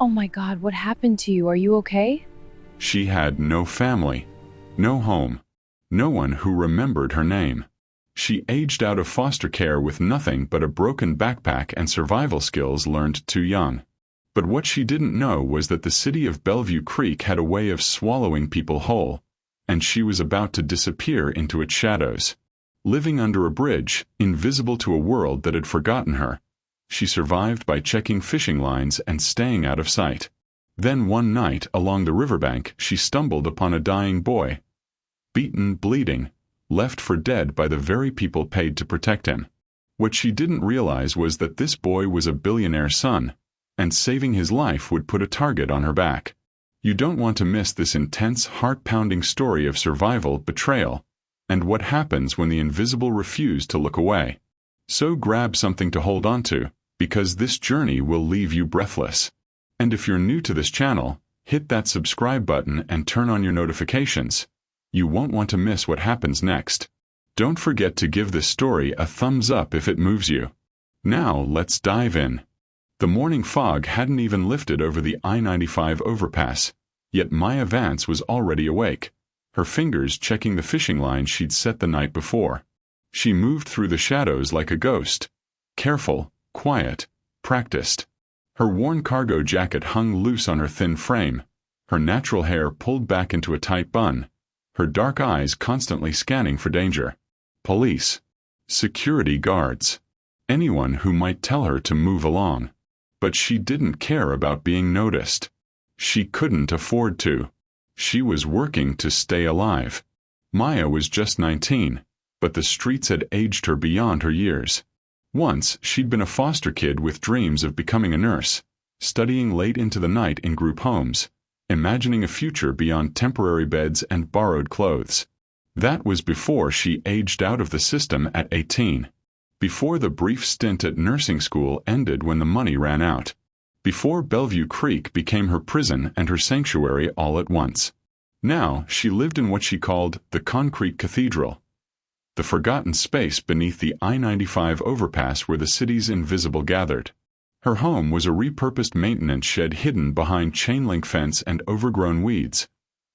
Oh my God, what happened to you? Are you okay? She had no family, no home, no one who remembered her name. She aged out of foster care with nothing but a broken backpack and survival skills learned too young. But what she didn't know was that the city of Bellevue Creek had a way of swallowing people whole, and she was about to disappear into its shadows. Living under a bridge, invisible to a world that had forgotten her, she survived by checking fishing lines and staying out of sight. Then one night, along the riverbank, she stumbled upon a dying boy. Beaten, bleeding, left for dead by the very people paid to protect him. What she didn't realize was that this boy was a billionaire's son, and saving his life would put a target on her back. You don't want to miss this intense, heart-pounding story of survival, betrayal, and what happens when the invisible refuse to look away. So grab something to hold on to, because this journey will leave you breathless. And if you're new to this channel, hit that subscribe button and turn on your notifications. You won't want to miss what happens next. Don't forget to give this story a thumbs up if it moves you. Now let's dive in. The morning fog hadn't even lifted over the I-95 overpass, yet Maya Vance was already awake, her fingers checking the fishing line she'd set the night before. She moved through the shadows like a ghost, careful, quiet, practiced. Her worn cargo jacket hung loose on her thin frame, her natural hair pulled back into a tight bun, her dark eyes constantly scanning for danger. Police, security guards, anyone who might tell her to move along. But she didn't care about being noticed. She couldn't afford to. She was working to stay alive. Maya was just 19, but the streets had aged her beyond her years. Once, she'd been a foster kid with dreams of becoming a nurse, studying late into the night in group homes, imagining a future beyond temporary beds and borrowed clothes. That was before she aged out of the system at 18. Before the brief stint at nursing school ended when the money ran out. Before Bellevue Creek became her prison and her sanctuary all at once. Now, she lived in what she called the Concrete Cathedral, the forgotten space beneath the I-95 overpass where the city's invisible gathered. Her home was a repurposed maintenance shed hidden behind chain-link fence and overgrown weeds,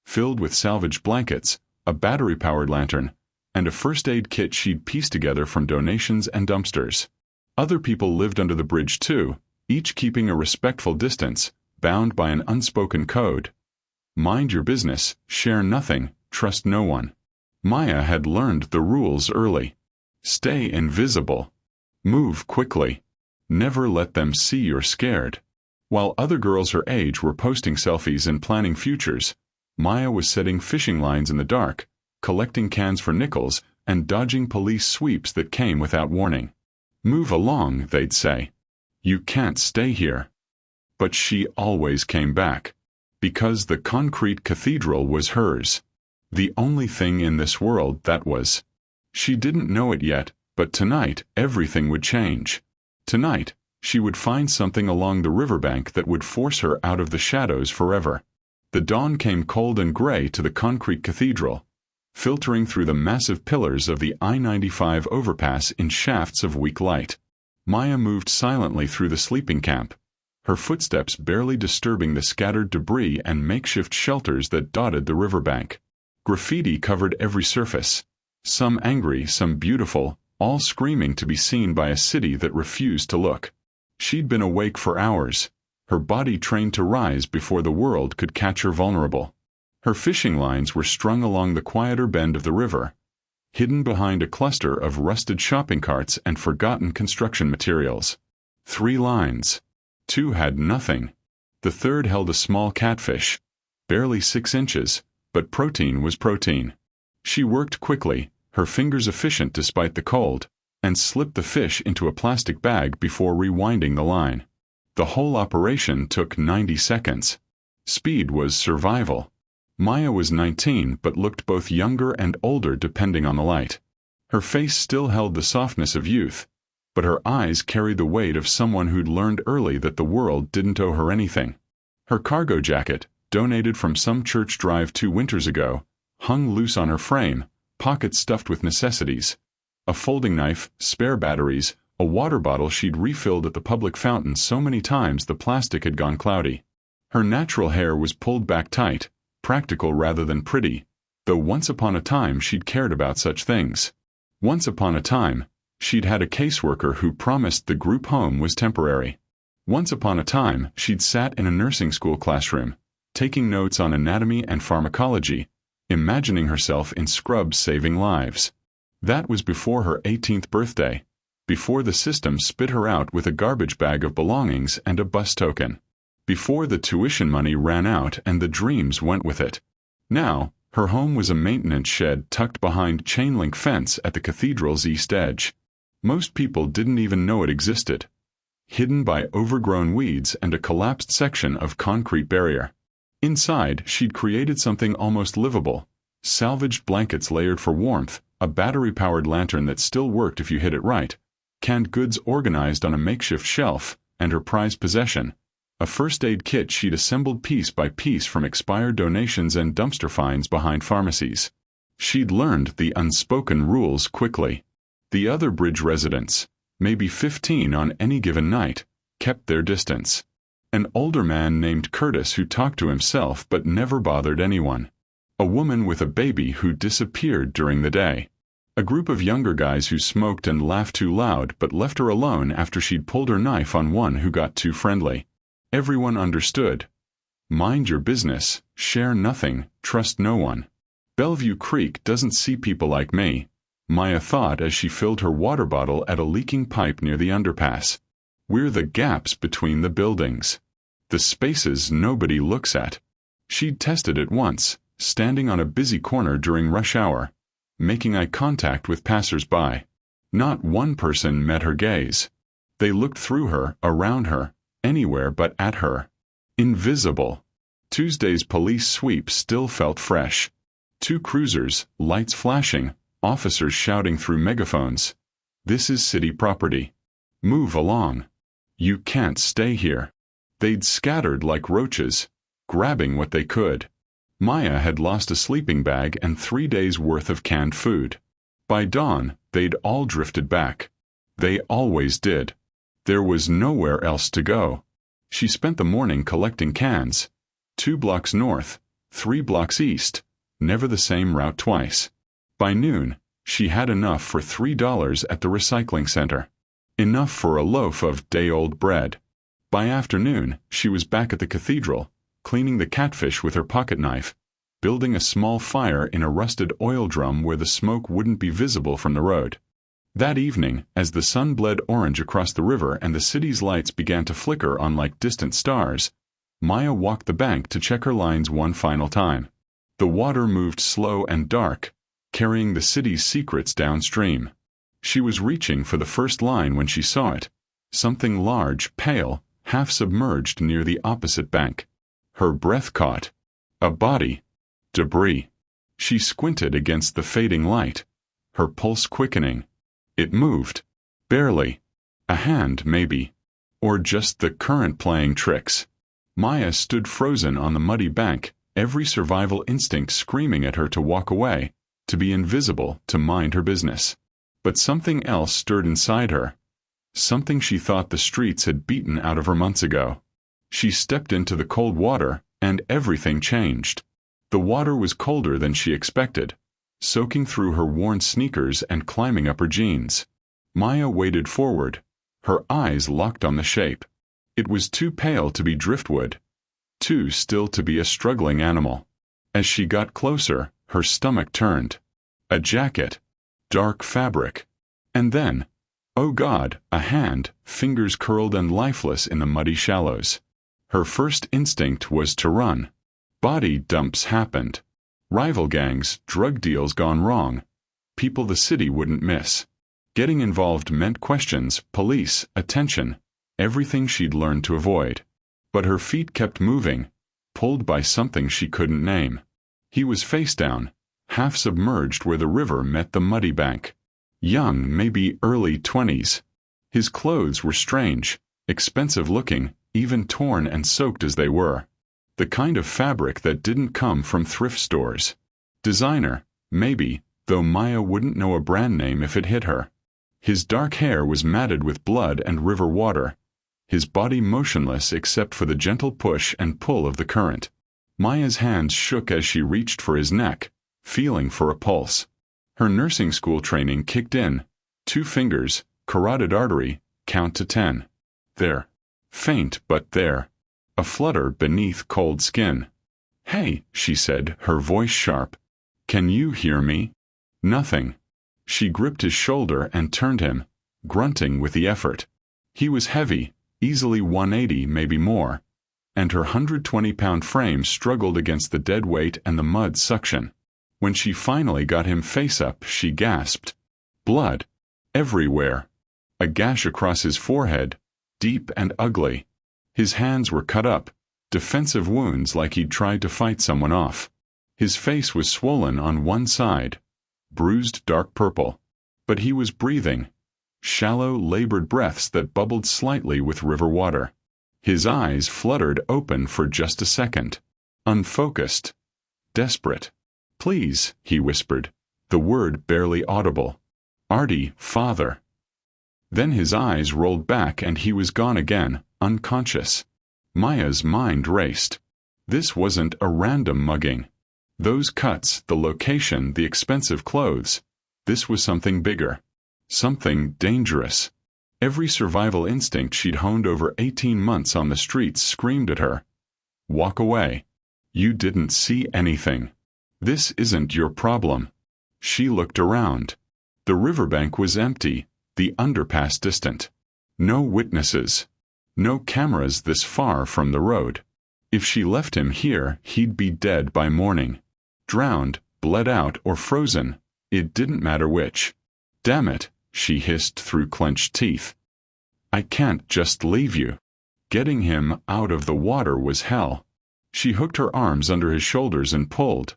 filled with salvaged blankets, a battery-powered lantern, and a first-aid kit she'd pieced together from donations and dumpsters. Other people lived under the bridge too, each keeping a respectful distance, bound by an unspoken code. Mind your business, share nothing, trust no one. Maya had learned the rules early. Stay invisible. Move quickly. Never let them see you're scared. While other girls her age were posting selfies and planning futures, Maya was setting fishing lines in the dark, collecting cans for nickels, and dodging police sweeps that came without warning. Move along, they'd say. You can't stay here. But she always came back. Because the concrete cathedral was hers. The only thing in this world that was. She didn't know it yet, but tonight everything would change. Tonight, she would find something along the riverbank that would force her out of the shadows forever. The dawn came cold and gray to the concrete cathedral, filtering through the massive pillars of the I-95 overpass in shafts of weak light. Maya moved silently through the sleeping camp, her footsteps barely disturbing the scattered debris and makeshift shelters that dotted the riverbank. Graffiti covered every surface, some angry, some beautiful, all screaming to be seen by a city that refused to look. She'd been awake for hours, her body trained to rise before the world could catch her vulnerable. Her fishing lines were strung along the quieter bend of the river, hidden behind a cluster of rusted shopping carts and forgotten construction materials. 3 lines. 2 had nothing. The third held a small catfish, barely 6 inches, but protein was protein. She worked quickly, her fingers efficient despite the cold, and slipped the fish into a plastic bag before rewinding the line. The whole operation took 90 seconds. Speed was survival. Maya was 19 but looked both younger and older depending on the light. Her face still held the softness of youth, but her eyes carried the weight of someone who'd learned early that the world didn't owe her anything. Her cargo jacket, donated from some church drive 2 winters ago, hung loose on her frame, pockets stuffed with necessities. A folding knife, spare batteries, a water bottle she'd refilled at the public fountain so many times the plastic had gone cloudy. Her natural hair was pulled back tight, practical rather than pretty, though once upon a time she'd cared about such things. Once upon a time, she'd had a caseworker who promised the group home was temporary. Once upon a time, she'd sat in a nursing school classroom, taking notes on anatomy and pharmacology, imagining herself in scrubs saving lives. That was before her 18th birthday, before the system spit her out with a garbage bag of belongings and a bus token, before the tuition money ran out and the dreams went with it. Now, her home was a maintenance shed tucked behind chain-link fence at the cathedral's east edge. Most people didn't even know it existed, hidden by overgrown weeds and a collapsed section of concrete barrier. Inside, she'd created something almost livable: salvaged blankets layered for warmth, a battery-powered lantern that still worked if you hit it right, canned goods organized on a makeshift shelf, and her prized possession, a first aid kit she'd assembled piece by piece from expired donations and dumpster finds behind pharmacies. She'd learned the unspoken rules quickly. The other bridge residents, maybe 15 on any given night, kept their distance. An older man named Curtis who talked to himself but never bothered anyone. A woman with a baby who disappeared during the day. A group of younger guys who smoked and laughed too loud but left her alone after she'd pulled her knife on one who got too friendly. Everyone understood. Mind your business, share nothing, trust no one. Bellevue Creek doesn't see people like me, Maya thought as she filled her water bottle at a leaking pipe near the underpass. We're the gaps between the buildings. The spaces nobody looks at. She'd tested it once, standing on a busy corner during rush hour, making eye contact with passers-by. Not one person met her gaze. They looked through her, around her, anywhere but at her. Invisible. Tuesday's police sweep still felt fresh. 2 cruisers, lights flashing, officers shouting through megaphones. This is city property. Move along. You can't stay here. They'd scattered like roaches, grabbing what they could. Maya had lost a sleeping bag and 3 days' worth of canned food. By dawn, they'd all drifted back. They always did. There was nowhere else to go. She spent the morning collecting cans. 2 blocks north, 3 blocks east, never the same route twice. By noon, she had enough for $3 at the recycling center. Enough for a loaf of day-old bread. By afternoon, she was back at the cathedral, cleaning the catfish with her pocket knife, building a small fire in a rusted oil drum where the smoke wouldn't be visible from the road. That evening, as the sun bled orange across the river and the city's lights began to flicker on like distant stars, Maya walked the bank to check her lines one final time. The water moved slow and dark, carrying the city's secrets downstream. She was reaching for the first line when she saw it, something large, pale, half-submerged near the opposite bank. Her breath caught. A body. Debris. She squinted against the fading light, her pulse quickening. It moved. Barely. A hand, maybe. Or just the current playing tricks. Maya stood frozen on the muddy bank, every survival instinct screaming at her to walk away, to be invisible, to mind her business. But something else stirred inside her. Something she thought the streets had beaten out of her months ago. She stepped into the cold water, and everything changed. The water was colder than she expected, soaking through her worn sneakers and climbing up her jeans. Maya waded forward, her eyes locked on the shape. It was too pale to be driftwood, too still to be a struggling animal. As she got closer, her stomach turned. A jacket. Dark fabric. And then, oh God, a hand, fingers curled and lifeless in the muddy shallows. Her first instinct was to run. Body dumps happened. Rival gangs, drug deals gone wrong. People the city wouldn't miss. Getting involved meant questions, police, attention, everything she'd learned to avoid. But her feet kept moving, pulled by something she couldn't name. He was face down, half submerged where the river met the muddy bank. Young, maybe early 20s. His clothes were strange, expensive looking, even torn and soaked as they were. The kind of fabric that didn't come from thrift stores. Designer, maybe, though Maya wouldn't know a brand name if it hit her. His dark hair was matted with blood and river water, his body motionless except for the gentle push and pull of the current. Maya's hands shook as she reached for his neck, feeling for a pulse. Her nursing school training kicked in. 2 fingers, carotid artery, count to 10. There. Faint, but there. A flutter beneath cold skin. "Hey," she said, her voice sharp. "Can you hear me?" Nothing. She gripped his shoulder and turned him, grunting with the effort. He was heavy, easily 180, maybe more, and her 120-pound frame struggled against the dead weight and the mud suction. When she finally got him face up, she gasped. Blood. Everywhere. A gash across his forehead, deep and ugly. His hands were cut up, defensive wounds like he'd tried to fight someone off. His face was swollen on one side, bruised dark purple. But he was breathing, shallow, labored breaths that bubbled slightly with river water. His eyes fluttered open for just a second. Unfocused. Desperate. "Please," he whispered, the word barely audible. "Artie, father." Then his eyes rolled back and he was gone again, unconscious. Maya's mind raced. This wasn't a random mugging. Those cuts, the location, the expensive clothes. This was something bigger. Something dangerous. Every survival instinct she'd honed over 18 months on the streets screamed at her. Walk away. You didn't see anything. This isn't your problem. She looked around. The riverbank was empty, the underpass distant. No witnesses. No cameras this far from the road. If she left him here, he'd be dead by morning. Drowned, bled out, or frozen. It didn't matter which. "Damn it," she hissed through clenched teeth. "I can't just leave you." Getting him out of the water was hell. She hooked her arms under his shoulders and pulled,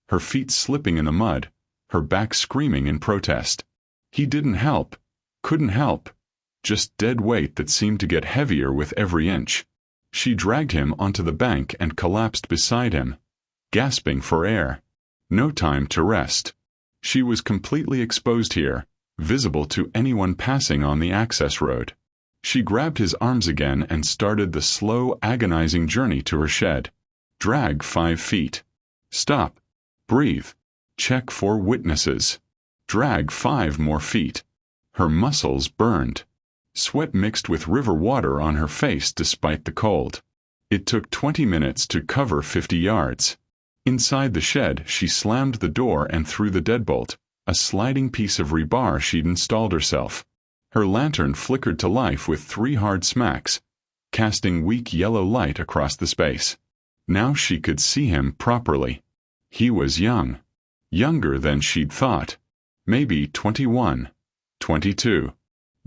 her feet slipping in the mud, her back screaming in protest. He didn't help, couldn't help, just dead weight that seemed to get heavier with every inch. She dragged him onto the bank and collapsed beside him, gasping for air. No time to rest. She was completely exposed here, visible to anyone passing on the access road. She grabbed his arms again and started the slow, agonizing journey to her shed. Drag 5 feet. Stop. Breathe. Check for witnesses. Drag 5 more feet. Her muscles burned. Sweat mixed with river water on her face despite the cold. It took 20 minutes to cover 50 yards. Inside the shed, she slammed the door and threw the deadbolt, a sliding piece of rebar she'd installed herself. Her lantern flickered to life with 3 hard smacks, casting weak yellow light across the space. Now she could see him properly. He was young. Younger than she'd thought. Maybe 21, 22.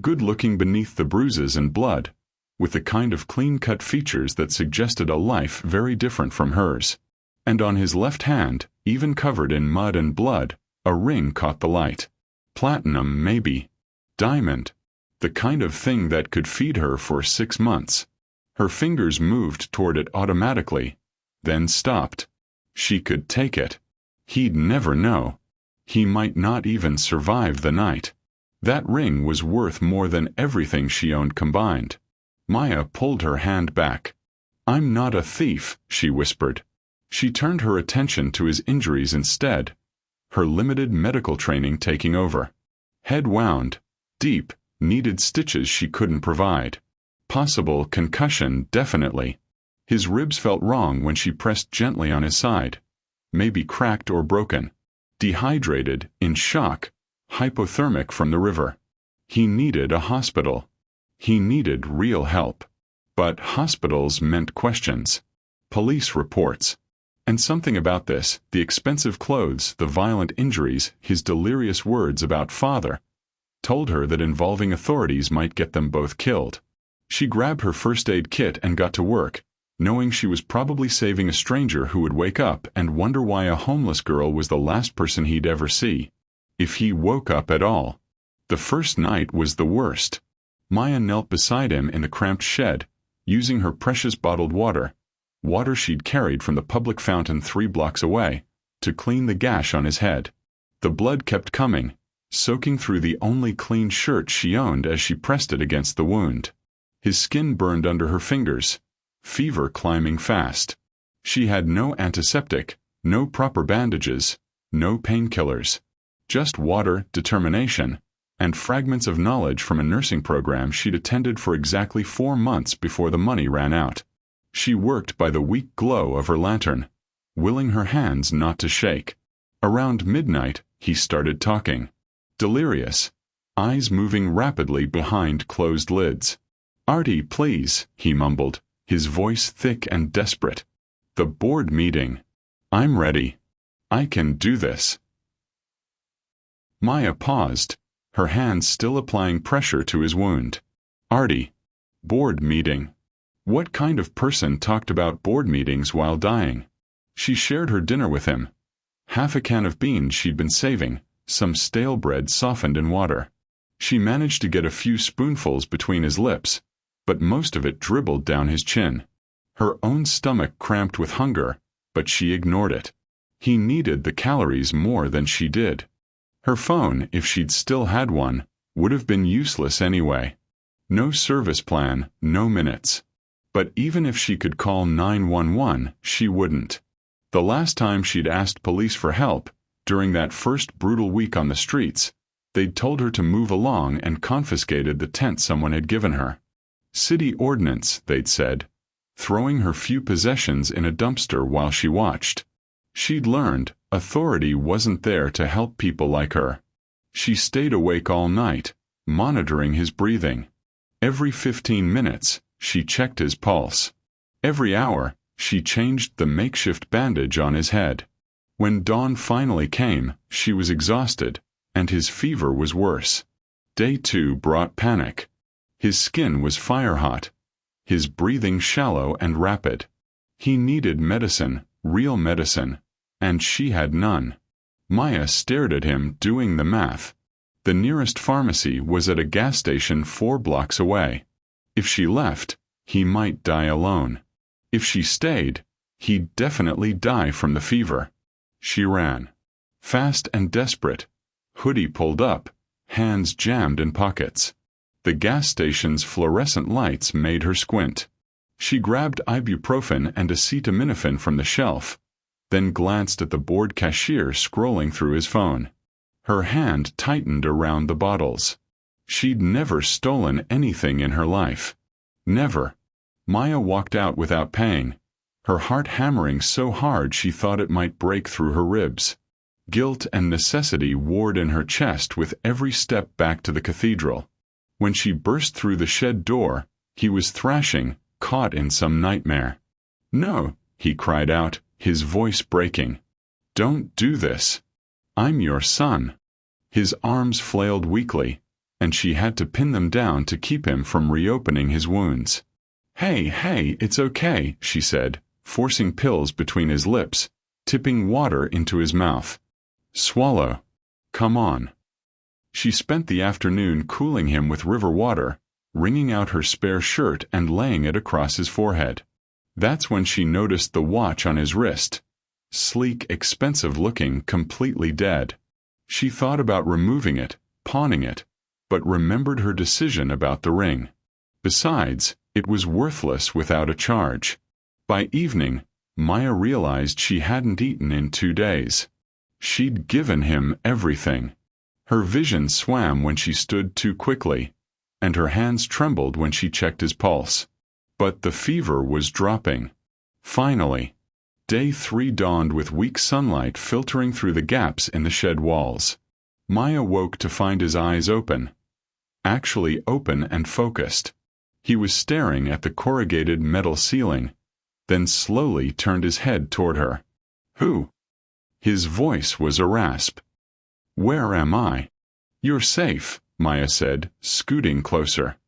Good-looking beneath the bruises and blood, with the kind of clean-cut features that suggested a life very different from hers. And on his left hand, even covered in mud and blood, a ring caught the light. Platinum, maybe. Diamond. The kind of thing that could feed her for 6 months. Her fingers moved toward it automatically, then stopped. She could take it. He'd never know. He might not even survive the night. That ring was worth more than everything she owned combined. Maya pulled her hand back. "I'm not a thief," she whispered. She turned her attention to his injuries instead, her limited medical training taking over. Head wound, deep, needed stitches she couldn't provide. Possible concussion, definitely. His ribs felt wrong when she pressed gently on his side. Maybe cracked or broken. Dehydrated, in shock, hypothermic from the river. He needed a hospital. He needed real help. But hospitals meant questions. Police reports. And something about this, the expensive clothes, the violent injuries, his delirious words about father, told her that involving authorities might get them both killed. She grabbed her first aid kit and got to work, knowing she was probably saving a stranger who would wake up and wonder why a homeless girl was the last person he'd ever see. If he woke up at all. The first night was the worst. Maya knelt beside him in the cramped shed, using her precious bottled water she'd carried from the public fountain 3 blocks away, to clean the gash on his head. The blood kept coming, soaking through the only clean shirt she owned as she pressed it against the wound. His skin burned under her fingers, fever climbing fast. She had no antiseptic, no proper bandages, no painkillers. Just water, determination, and fragments of knowledge from a nursing program she'd attended for exactly 4 months before the money ran out. She worked by the weak glow of her lantern, willing her hands not to shake. Around midnight, he started talking. Delirious, eyes moving rapidly behind closed lids. "Artie, please," he mumbled, his voice thick and desperate. "The board meeting. I'm ready. I can do this." Maya paused, her hands still applying pressure to his wound. "Artie. Board meeting. What kind of person talked about board meetings while dying?" She shared her dinner with him. Half a can of beans she'd been saving, some stale bread softened in water. She managed to get a few spoonfuls between his lips, but most of it dribbled down his chin. Her own stomach cramped with hunger, but she ignored it. He needed the calories more than she did. Her phone, if she'd still had one, would have been useless anyway. No service plan, no minutes. But even if she could call 911, she wouldn't. The last time she'd asked police for help, during that first brutal week on the streets, they'd told her to move along and confiscated the tent someone had given her. City ordinance, they'd said, throwing her few possessions in a dumpster while she watched. She'd learned authority wasn't there to help people like her. She stayed awake all night, monitoring his breathing. Every 15 minutes, she checked his pulse. Every hour, she changed the makeshift bandage on his head. When dawn finally came, she was exhausted, and his fever was worse. Day 2 brought panic. His skin was fire-hot, his breathing shallow and rapid. He needed medicine, real medicine, and she had none. Maya stared at him, doing the math. The nearest pharmacy was at a gas station 4 blocks away. If she left, he might die alone. If she stayed, he'd definitely die from the fever. She ran. Fast and desperate, hoodie pulled up, hands jammed in pockets. The gas station's fluorescent lights made her squint. She grabbed ibuprofen and acetaminophen from the shelf, then glanced at the bored cashier scrolling through his phone. Her hand tightened around the bottles. She'd never stolen anything in her life. Never. Maya walked out without paying, her heart hammering so hard she thought it might break through her ribs. Guilt and necessity warred in her chest with every step back to the cathedral. When she burst through the shed door, he was thrashing, caught in some nightmare. "No," he cried out, his voice breaking. "Don't do this. I'm your son." His arms flailed weakly, and she had to pin them down to keep him from reopening his wounds. Hey, it's okay," she said, forcing pills between his lips, tipping water into his mouth. "Swallow. Come on." She spent the afternoon cooling him with river water, wringing out her spare shirt and laying it across his forehead. That's when she noticed the watch on his wrist. Sleek, expensive-looking, completely dead. She thought about removing it, pawning it, but remembered her decision about the ring. Besides, it was worthless without a charge. By evening, Maya realized she hadn't eaten in 2 days. She'd given him everything. Her vision swam when she stood too quickly, and her hands trembled when she checked his pulse. But the fever was dropping. Finally, Day 3 dawned with weak sunlight filtering through the gaps in the shed walls. Maya woke to find his eyes open. Actually open and focused. He was staring at the corrugated metal ceiling, then slowly turned his head toward her. "Who?" His voice was a rasp. "Where am I?" "You're safe," Maya said, scooting closer.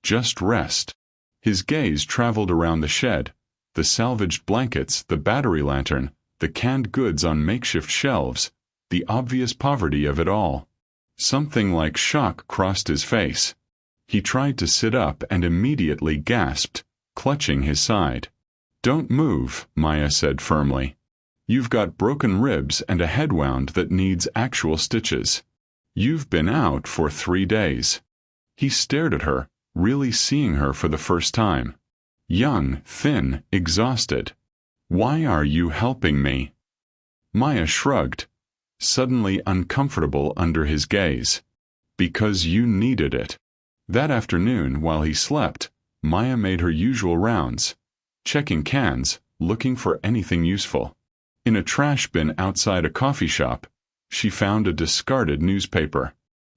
"Just rest." His gaze traveled around the shed, the salvaged blankets, the battery lantern, the canned goods on makeshift shelves, the obvious poverty of it all. Something like shock crossed his face. He tried to sit up and immediately gasped, clutching his side. "Don't move," Maya said firmly. "You've got broken ribs and a head wound that needs actual stitches. You've been out for 3 days." He stared at her, really seeing her for the first time. Young, thin, exhausted. "Why are you helping me?" Maya shrugged, suddenly uncomfortable under his gaze. "Because you needed it." That afternoon, while he slept, Maya made her usual rounds, checking cans, looking for anything useful. In a trash bin outside a coffee shop, she found a discarded newspaper.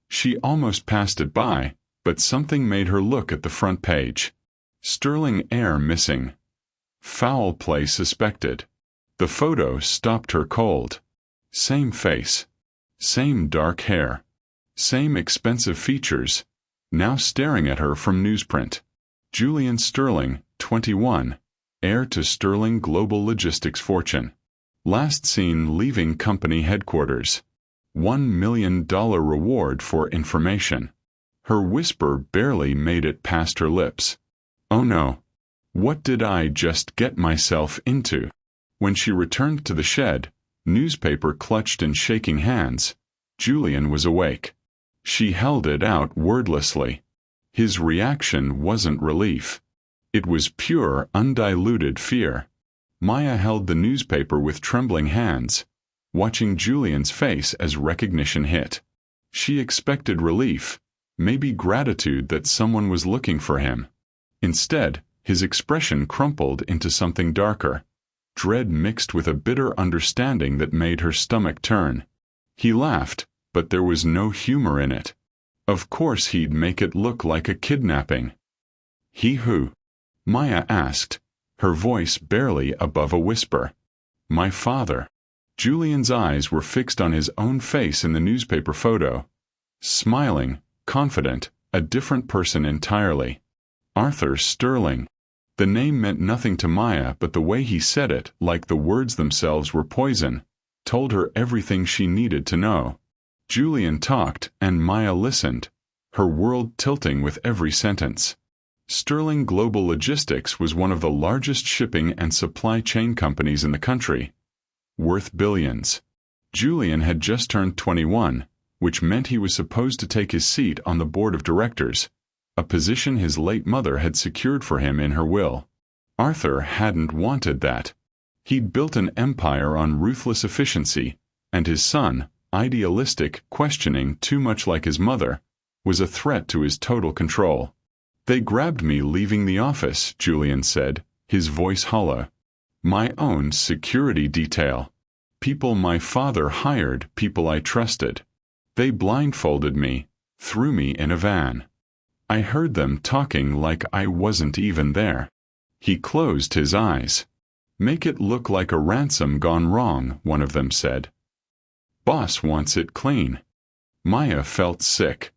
She almost passed it by, but something made her look at the front page. Sterling heir missing. Foul play suspected. The photo stopped her cold. Same face. Same dark hair. Same expensive features, now staring at her from newsprint. Julian Sterling, 21, heir to Sterling Global Logistics fortune. Last seen leaving company headquarters. $1 million reward for information. Her whisper barely made it past her lips. Oh no. What did I just get myself into? When she returned to the shed, newspaper clutched in shaking hands, Julian was awake. She held it out wordlessly. His reaction wasn't relief. It was pure, undiluted fear. Maya held the newspaper with trembling hands, watching Julian's face as recognition hit. She expected relief, maybe gratitude that someone was looking for him. Instead, his expression crumpled into something darker, dread mixed with a bitter understanding that made her stomach turn. He laughed, but there was no humor in it. Of course he'd make it look like a kidnapping. "He who?" Maya asked, her voice barely above a whisper. "My father." Julian's eyes were fixed on his own face in the newspaper photo. Smiling, confident, a different person entirely. Arthur Sterling. The name meant nothing to Maya, but the way he said it, like the words themselves were poison, told her everything she needed to know. Julian talked, and Maya listened, her world tilting with every sentence. Sterling Global Logistics was one of the largest shipping and supply chain companies in the country, worth billions. Julian had just turned 21, which meant he was supposed to take his seat on the board of directors, a position his late mother had secured for him in her will. Arthur hadn't wanted that. He'd built an empire on ruthless efficiency, and his son, idealistic, questioning, too much like his mother, was a threat to his total control. "They grabbed me leaving the office," Julian said, his voice hollow. "My own security detail. People my father hired, people I trusted. They blindfolded me, threw me in a van. I heard them talking like I wasn't even there." He closed his eyes. "Make it look like a ransom gone wrong," one of them said. "Boss wants it clean." Maya felt sick.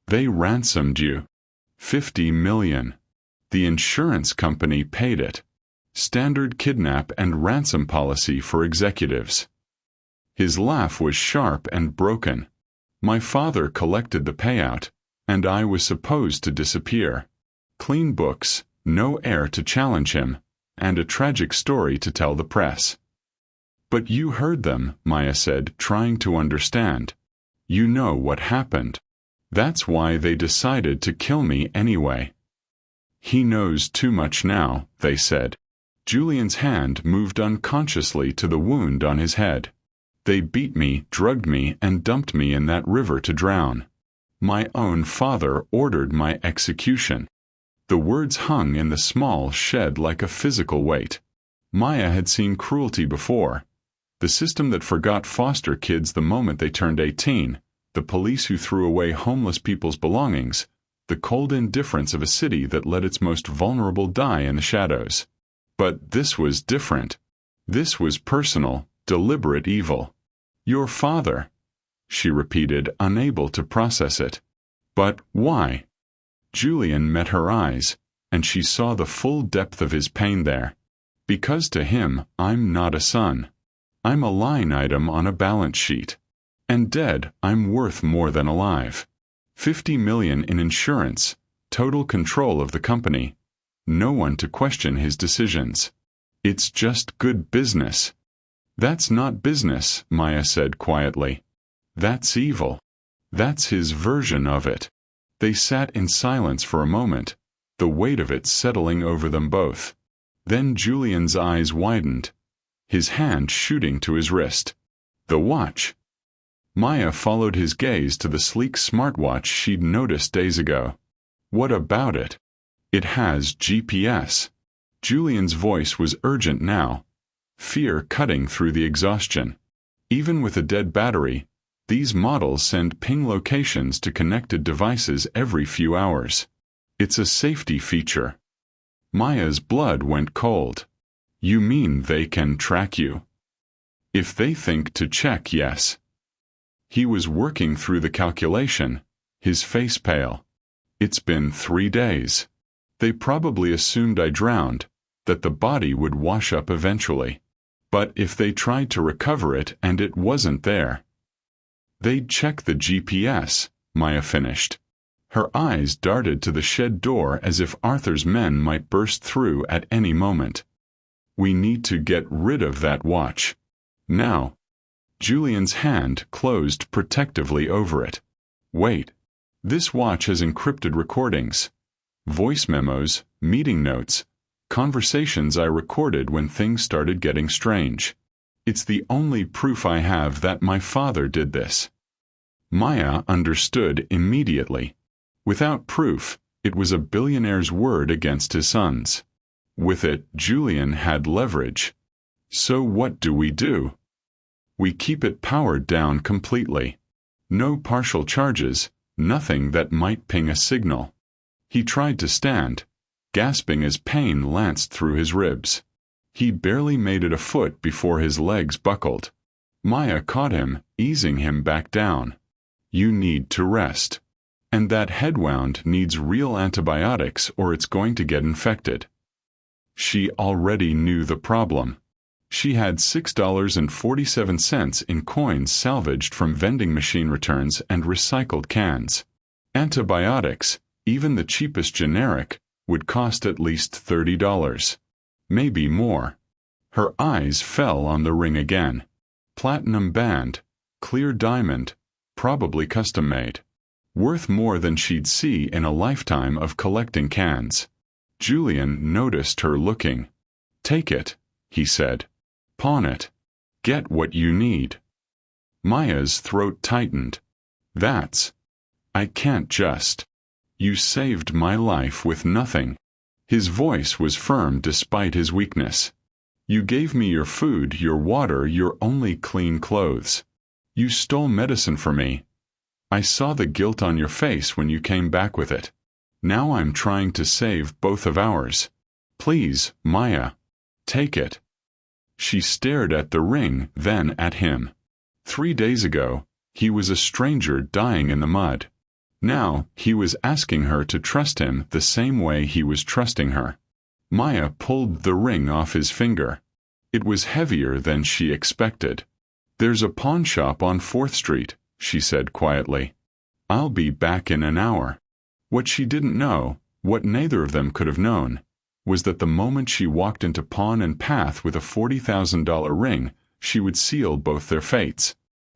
"They ransomed you. 50 million. The insurance company paid it. Standard kidnap and ransom policy for executives." His laugh was sharp and broken. "My father collected the payout, and I was supposed to disappear. Clean books, no heir to challenge him, and a tragic story to tell the press." "But you heard them," Maya said, trying to understand. "You know what happened. That's why they decided to kill me anyway." "He knows too much now," they said. Julian's hand moved unconsciously to the wound on his head. "They beat me, drugged me, and dumped me in that river to drown. My own father ordered my execution." The words hung in the small shed like a physical weight. Maya had seen cruelty before. The system that forgot foster kids the moment they turned 18, the police who threw away homeless people's belongings, the cold indifference of a city that let its most vulnerable die in the shadows. But this was different. This was personal, deliberate evil. "Your father," she repeated, unable to process it. "But why?" Julian met her eyes, and she saw the full depth of his pain there. "Because to him, I'm not a son. I'm a line item on a balance sheet. And dead, I'm worth more than alive. 50 million in insurance, total control of the company. No one to question his decisions. It's just good business." "That's not business," Maya said quietly. "That's evil. That's his version of it. They sat in silence for a moment, the weight of it settling over them both. Then Julian's eyes widened, his hand shooting to his wrist. The watch. Maya followed his gaze to the sleek smartwatch she'd noticed days ago. What about it? It has GPS. Julian's voice was urgent now, fear cutting through the exhaustion. Even with a dead battery, these models send ping locations to connected devices every few hours. It's a safety feature. Maya's blood went cold. You mean they can track you? If they think to check, yes. He was working through the calculation, his face pale. It's been 3 days. They probably assumed I drowned, that the body would wash up eventually. But if they tried to recover it and it wasn't there, they'd check the GPS, Maya finished. Her eyes darted to the shed door as if Arthur's men might burst through at any moment. We need to get rid of that watch. Now. Julian's hand closed protectively over it. Wait. This watch has encrypted recordings. Voice memos, meeting notes, conversations I recorded when things started getting strange. It's the only proof I have that my father did this. Maya understood immediately. Without proof, it was a billionaire's word against his son's. With it, Julian had leverage. So what do? We keep it powered down completely. No partial charges, nothing that might ping a signal. He tried to stand, gasping as pain lanced through his ribs. He barely made it a foot before his legs buckled. Maya caught him, easing him back down. You need to rest. And that head wound needs real antibiotics or it's going to get infected. She already knew the problem. She had $6.47 in coins salvaged from vending machine returns and recycled cans. Antibiotics, even the cheapest generic, would cost at least $30. Maybe more. Her eyes fell on the ring again. Platinum band, clear diamond, probably custom-made. Worth more than she'd see in a lifetime of collecting cans. Julian noticed her looking. Take it, he said. Pawn it. Get what you need. Maya's throat tightened. I can't just. You saved my life with nothing. His voice was firm despite his weakness. You gave me your food, your water, your only clean clothes. You stole medicine for me. I saw the guilt on your face when you came back with it. Now I'm trying to save both of ours. Please, Maya. Take it. She stared at the ring, then at him. 3 days ago, he was a stranger dying in the mud. Now, he was asking her to trust him the same way he was trusting her. Maya pulled the ring off his finger. It was heavier than she expected. There's a pawn shop on 4th Street, she said quietly. I'll be back in an hour. What she didn't know, what neither of them could have known, was that the moment she walked into Pawn and Path with a $40,000 ring, she would seal both their fates.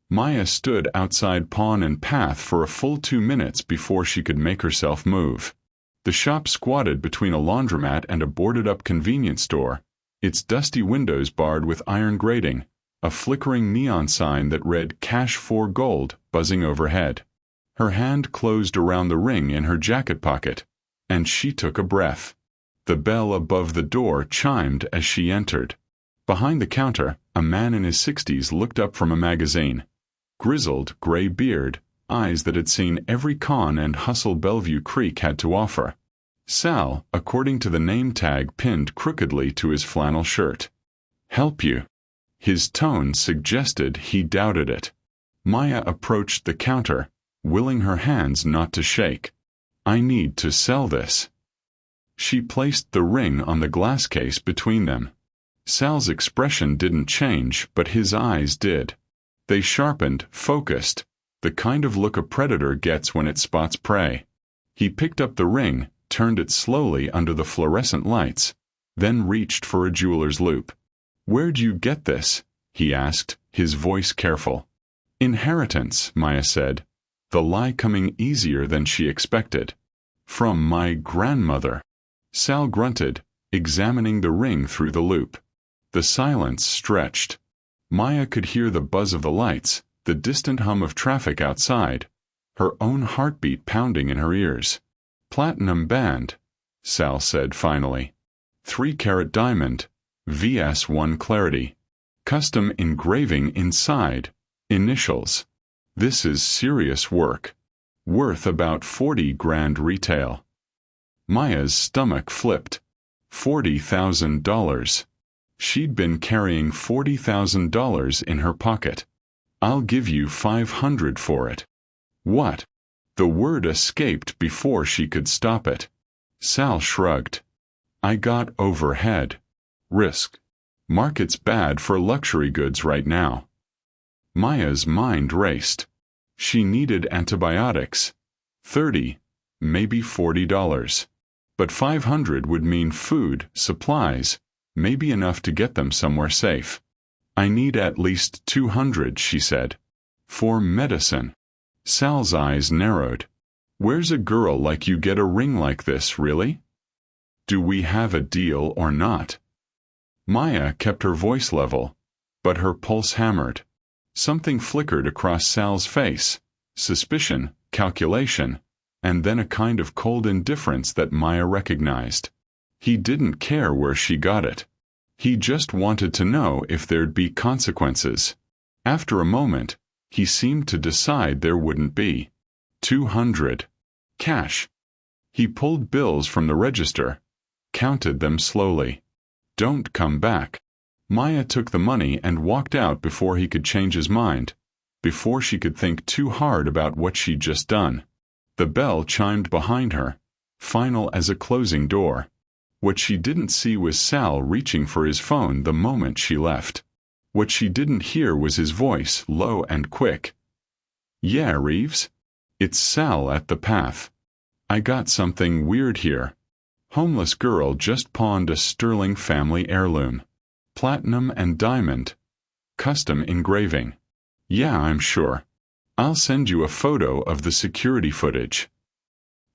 Maya stood outside Pawn and Path for a full 2 minutes before she could make herself move. The shop squatted between a laundromat and a boarded-up convenience store, its dusty windows barred with iron grating, a flickering neon sign that read "Cash for Gold" buzzing overhead. Her hand closed around the ring in her jacket pocket, and she took a breath. The bell above the door chimed as she entered. Behind the counter, a man in his 60s looked up from a magazine. Grizzled, gray beard, eyes that had seen every con and hustle Bellevue Creek had to offer. Sal, according to the name tag pinned crookedly to his flannel shirt. Help you? His tone suggested he doubted it. Maya approached the counter, willing her hands not to shake. I need to sell this. She placed the ring on the glass case between them. Sal's expression didn't change, but his eyes did. They sharpened, focused, the kind of look a predator gets when it spots prey. He picked up the ring, turned it slowly under the fluorescent lights, then reached for a jeweler's loop. Where'd you get this? He asked, his voice careful. Inheritance, Maya said. the lie coming easier than she expected. From my grandmother. Sal grunted, examining the ring through the loop. The silence stretched. Maya could hear the buzz of the lights, the distant hum of traffic outside, her own heartbeat pounding in her ears. Platinum band, Sal said finally. 3-carat diamond, VS1 clarity. Custom engraving inside, initials. This is serious work. Worth about 40 grand retail. Maya's stomach flipped. $40,000. She'd been carrying $40,000 in her pocket. I'll give you 500 for it. What? The word escaped before she could stop it. Sal shrugged. I got overhead. Risk. Market's bad for luxury goods right now. Maya's mind raced. She needed antibiotics. 30, maybe $40. But 500 would mean food, supplies, maybe enough to get them somewhere safe. I need at least 200, she said. For medicine. Sal's eyes narrowed. Where's a girl like you get a ring like this, really? Do we have a deal or not? Maya kept her voice level, but her pulse hammered. Something flickered across Sal's face, suspicion, calculation, and then a kind of cold indifference that Maya recognized. He didn't care where she got it. He just wanted to know if there'd be consequences. After a moment, he seemed to decide there wouldn't be. 200. Cash. He pulled bills from the register, counted them slowly. Don't come back. Maya took the money and walked out before he could change his mind, before she could think too hard about what she'd just done. The bell chimed behind her, final as a closing door. What she didn't see was Sal reaching for his phone the moment she left. What she didn't hear was his voice, low and quick. Yeah, Reeves? It's Sal at the path. I got something weird here. Homeless girl just pawned a sterling family heirloom. Platinum and diamond. Custom engraving. Yeah, I'm sure. I'll send you a photo of the security footage.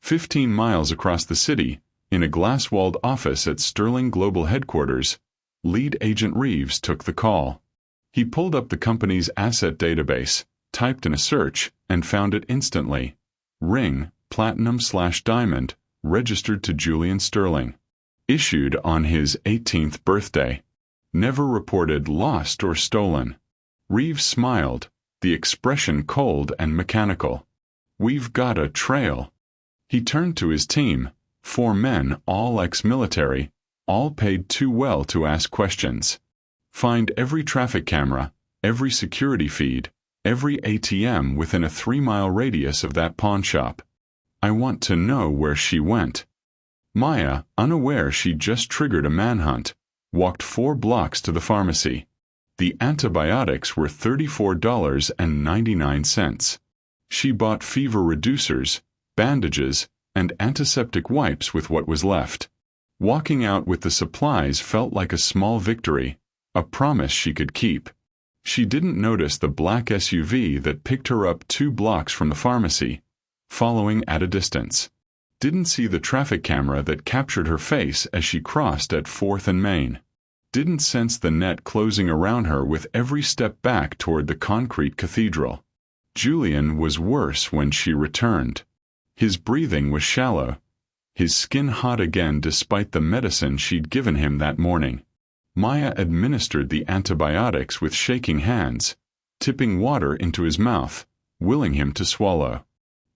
15 miles across the city, in a glass-walled office at Sterling Global Headquarters, lead agent Reeves took the call. He pulled up the company's asset database, typed in a search, and found it instantly. Ring, platinum/diamond, registered to Julian Sterling. Issued on his 18th birthday. Never reported lost or stolen. Reeves smiled, the expression cold and mechanical. We've got a trail. He turned to his team, 4 men, all ex-military, all paid too well to ask questions. Find every traffic camera, every security feed, every ATM within a 3-mile radius of that pawn shop. I want to know where she went. Maya, unaware she'd just triggered a manhunt, walked 4 blocks to the pharmacy. The antibiotics were $34.99. She bought fever reducers, bandages, and antiseptic wipes with what was left. Walking out with the supplies felt like a small victory, a promise she could keep. She didn't notice the black SUV that picked her up 2 blocks from the pharmacy, following at a distance. Didn't see the traffic camera that captured her face as she crossed at 4th and Main. Didn't sense the net closing around her with every step back toward the concrete cathedral. Julian was worse when she returned. His breathing was shallow, his skin hot again despite the medicine she'd given him that morning. Maya administered the antibiotics with shaking hands, tipping water into his mouth, willing him to swallow.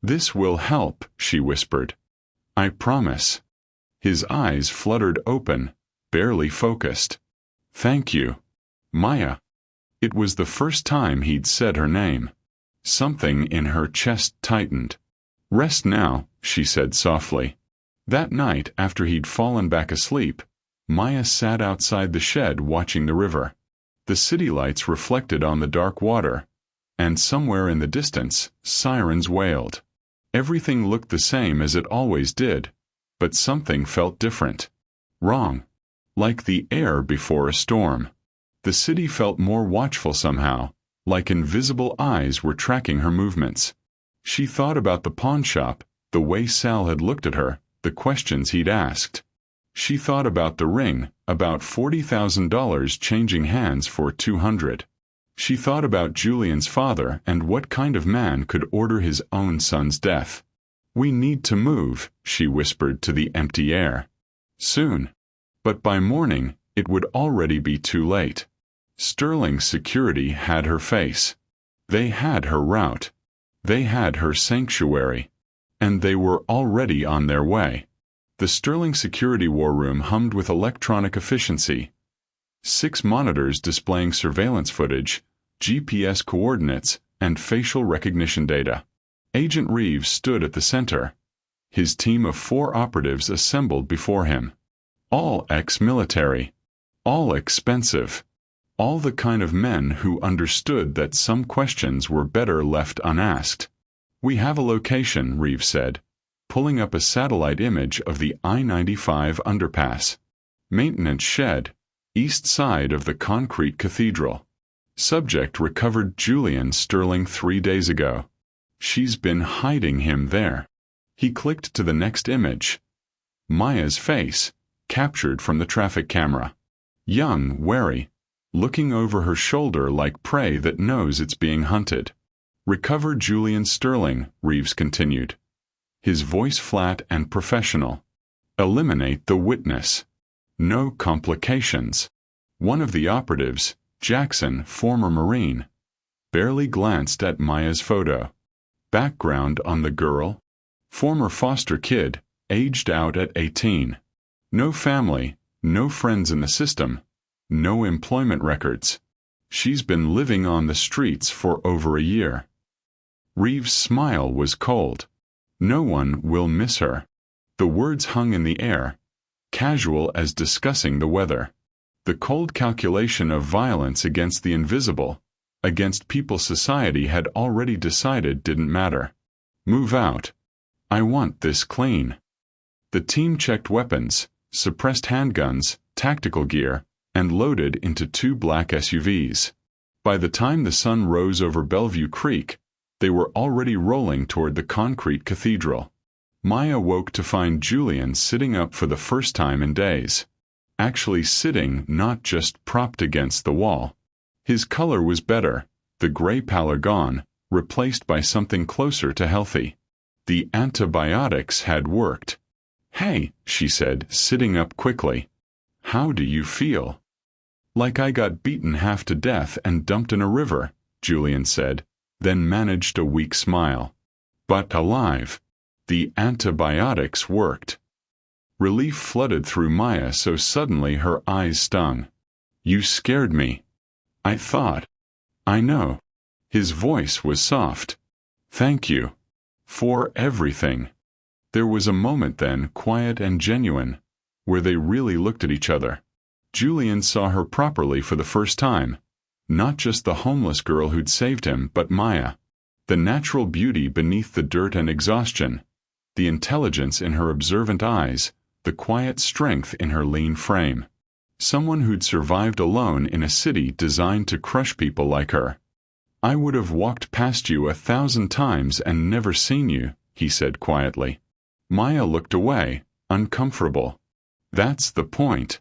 This will help, she whispered. I promise. His eyes fluttered open, barely focused. Thank you. Maya. It was the first time he'd said her name. Something in her chest tightened. Rest now, she said softly. That night, after he'd fallen back asleep, Maya sat outside the shed watching the river. The city lights reflected on the dark water, and somewhere in the distance, sirens wailed. Everything looked the same as it always did, but something felt different. Wrong. Like the air before a storm. The city felt more watchful somehow, like invisible eyes were tracking her movements. She thought about the pawn shop, the way Sal had looked at her, the questions he'd asked. She thought about the ring, about $40,000 changing hands for $200. She thought about Julian's father and what kind of man could order his own son's death. "We need to move," she whispered to the empty air. "Soon." But by morning, it would already be too late. Sterling Security had her face. They had her route. They had her sanctuary. And they were already on their way. The Sterling Security war room hummed with electronic efficiency. 6 monitors displaying surveillance footage, GPS coordinates, and facial recognition data. Agent Reeves stood at the center. His team of 4 operatives assembled before him. All ex-military. All expensive. All the kind of men who understood that some questions were better left unasked. "We have a location," Reeves said, pulling up a satellite image of the I-95 underpass. "Maintenance shed, east side of the concrete cathedral. Subject recovered Julian Sterling 3 days ago. She's been hiding him there." He clicked to the next image. Maya's face, captured from the traffic camera. Young, wary, looking over her shoulder like prey that knows it's being hunted. "Recover Julian Sterling," Reeves continued, his voice flat and professional. "Eliminate the witness. No complications." One of the operatives, Jackson, former Marine, barely glanced at Maya's photo. Background on the girl: former foster kid, aged out at 18. No family, no friends in the system, no employment records. She's been living on the streets for over a year. Reeves' smile was cold. "No one will miss her." The words hung in the air, casual as discussing the weather. The cold calculation of violence against the invisible, against people society had already decided didn't matter. "Move out. I want this clean." The team checked weapons, suppressed handguns, tactical gear, and loaded into 2 black SUVs. By the time the sun rose over Bellevue Creek, they were already rolling toward the concrete cathedral. Maya woke to find Julian sitting up for the first time in days. Actually sitting, not just propped against the wall. His color was better, the gray pallor gone, replaced by something closer to healthy. The antibiotics had worked. "Hey," she said, sitting up quickly. "How do you feel?" "Like I got beaten half to death and dumped in a river," Julian said, then managed a weak smile. "But alive. The antibiotics worked." Relief flooded through Maya so suddenly her eyes stung. "You scared me. I thought." "I know." His voice was soft. "Thank you. For everything." There was a moment then, quiet and genuine, where they really looked at each other. Julian saw her properly for the first time. Not just the homeless girl who'd saved him, but Maya. The natural beauty beneath the dirt and exhaustion. The intelligence in her observant eyes. The quiet strength in her lean frame. Someone who'd survived alone in a city designed to crush people like her. "I would have walked past you 1,000 times and never seen you," he said quietly. Maya looked away, uncomfortable. "That's the point.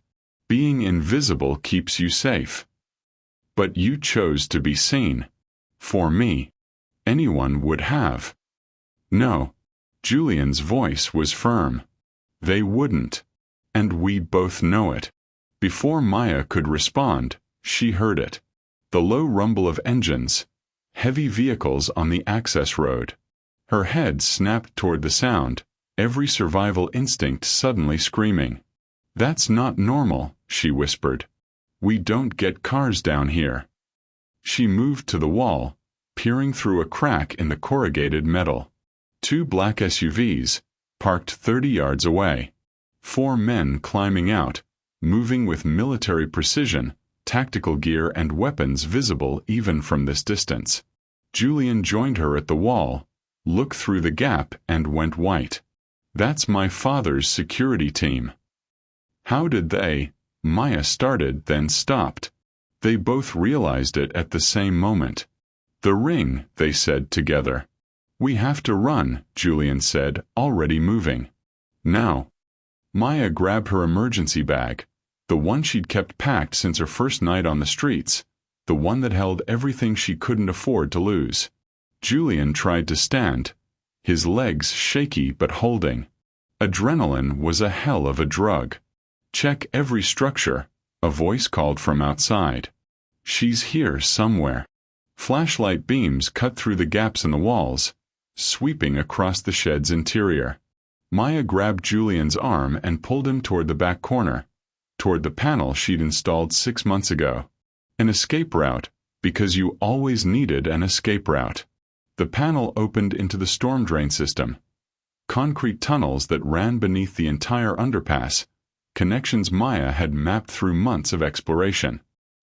Being invisible keeps you safe. But you chose to be seen. For me. Anyone would have." "No." Julian's voice was firm. "They wouldn't. And we both know it." Before Maya could respond, she heard it. The low rumble of engines. Heavy vehicles on the access road. Her head snapped toward the sound, every survival instinct suddenly screaming. "That's not normal," she whispered. "We don't get cars down here." She moved to the wall, peering through a crack in the corrugated metal. 2 black SUVs, parked 30 yards away. 4 men climbing out, moving with military precision, tactical gear and weapons visible even from this distance. Julian joined her at the wall, looked through the gap and went white. "That's my father's security team." "How did they?" Maya started, then stopped. They both realized it at the same moment. "The ring," they said together. We have to run, Julian said, already moving. Now. Maya grabbed her emergency bag, the one she'd kept packed since her first night on the streets, the one that held everything she couldn't afford to lose. Julian tried to stand, his legs shaky but holding. Adrenaline was a hell of a drug. Check every structure, a voice called from outside. She's here somewhere. Flashlight beams cut through the gaps in the walls, sweeping across the shed's interior. Maya grabbed Julian's arm and pulled him toward the back corner, toward the panel she'd installed 6 months ago. An escape route, because you always needed an escape route. The panel opened into the storm drain system. Concrete tunnels that ran beneath the entire underpass, connections Maya had mapped through months of exploration.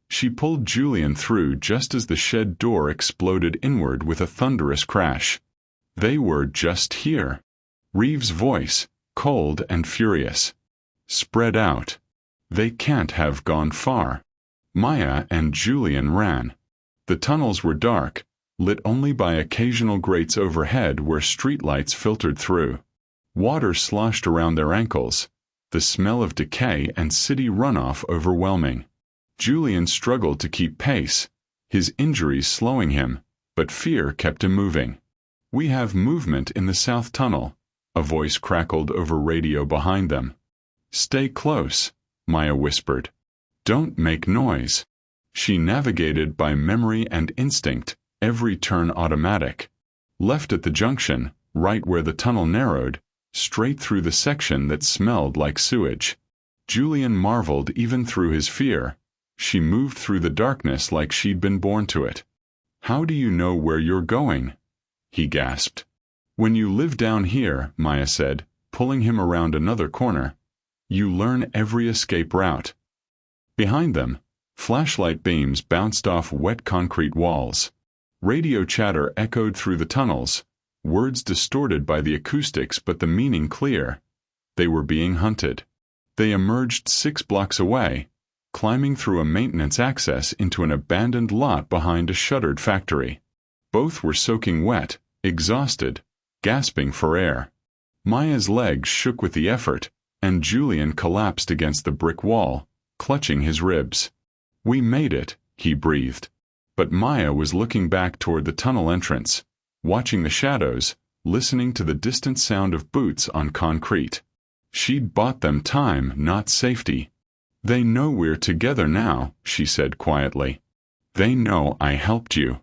She pulled Julian through just as the shed door exploded inward with a thunderous crash. They were just here. Reeves' voice, cold and furious. Spread out. They can't have gone far. Maya and Julian ran. The tunnels were dark, lit only by occasional grates overhead where streetlights filtered through. Water sloshed around their ankles, the smell of decay and city runoff overwhelming. Julian struggled to keep pace, his injuries slowing him, but fear kept him moving. We have movement in the south tunnel, a voice crackled over radio behind them. Stay close, Maya whispered. Don't make noise. She navigated by memory and instinct, every turn automatic. Left at the junction, right where the tunnel narrowed, straight through the section that smelled like sewage. Julian marveled even through his fear. She moved through the darkness like she'd been born to it. How do you know where you're going? He gasped. When you live down here, Maya said, pulling him around another corner, you learn every escape route. Behind them, flashlight beams bounced off wet concrete walls. Radio chatter echoed through the tunnels, words distorted by the acoustics but the meaning clear. They were being hunted. They emerged 6 blocks away, climbing through a maintenance access into an abandoned lot behind a shuttered factory. Both were soaking wet, exhausted, gasping for air. Maya's legs shook with the effort, and Julian collapsed against the brick wall, clutching his ribs. We made it, he breathed. But Maya was looking back toward the tunnel entrance, watching the shadows, listening to the distant sound of boots on concrete. She'd bought them time, not safety. They know we're together now, she said quietly. They know I helped you.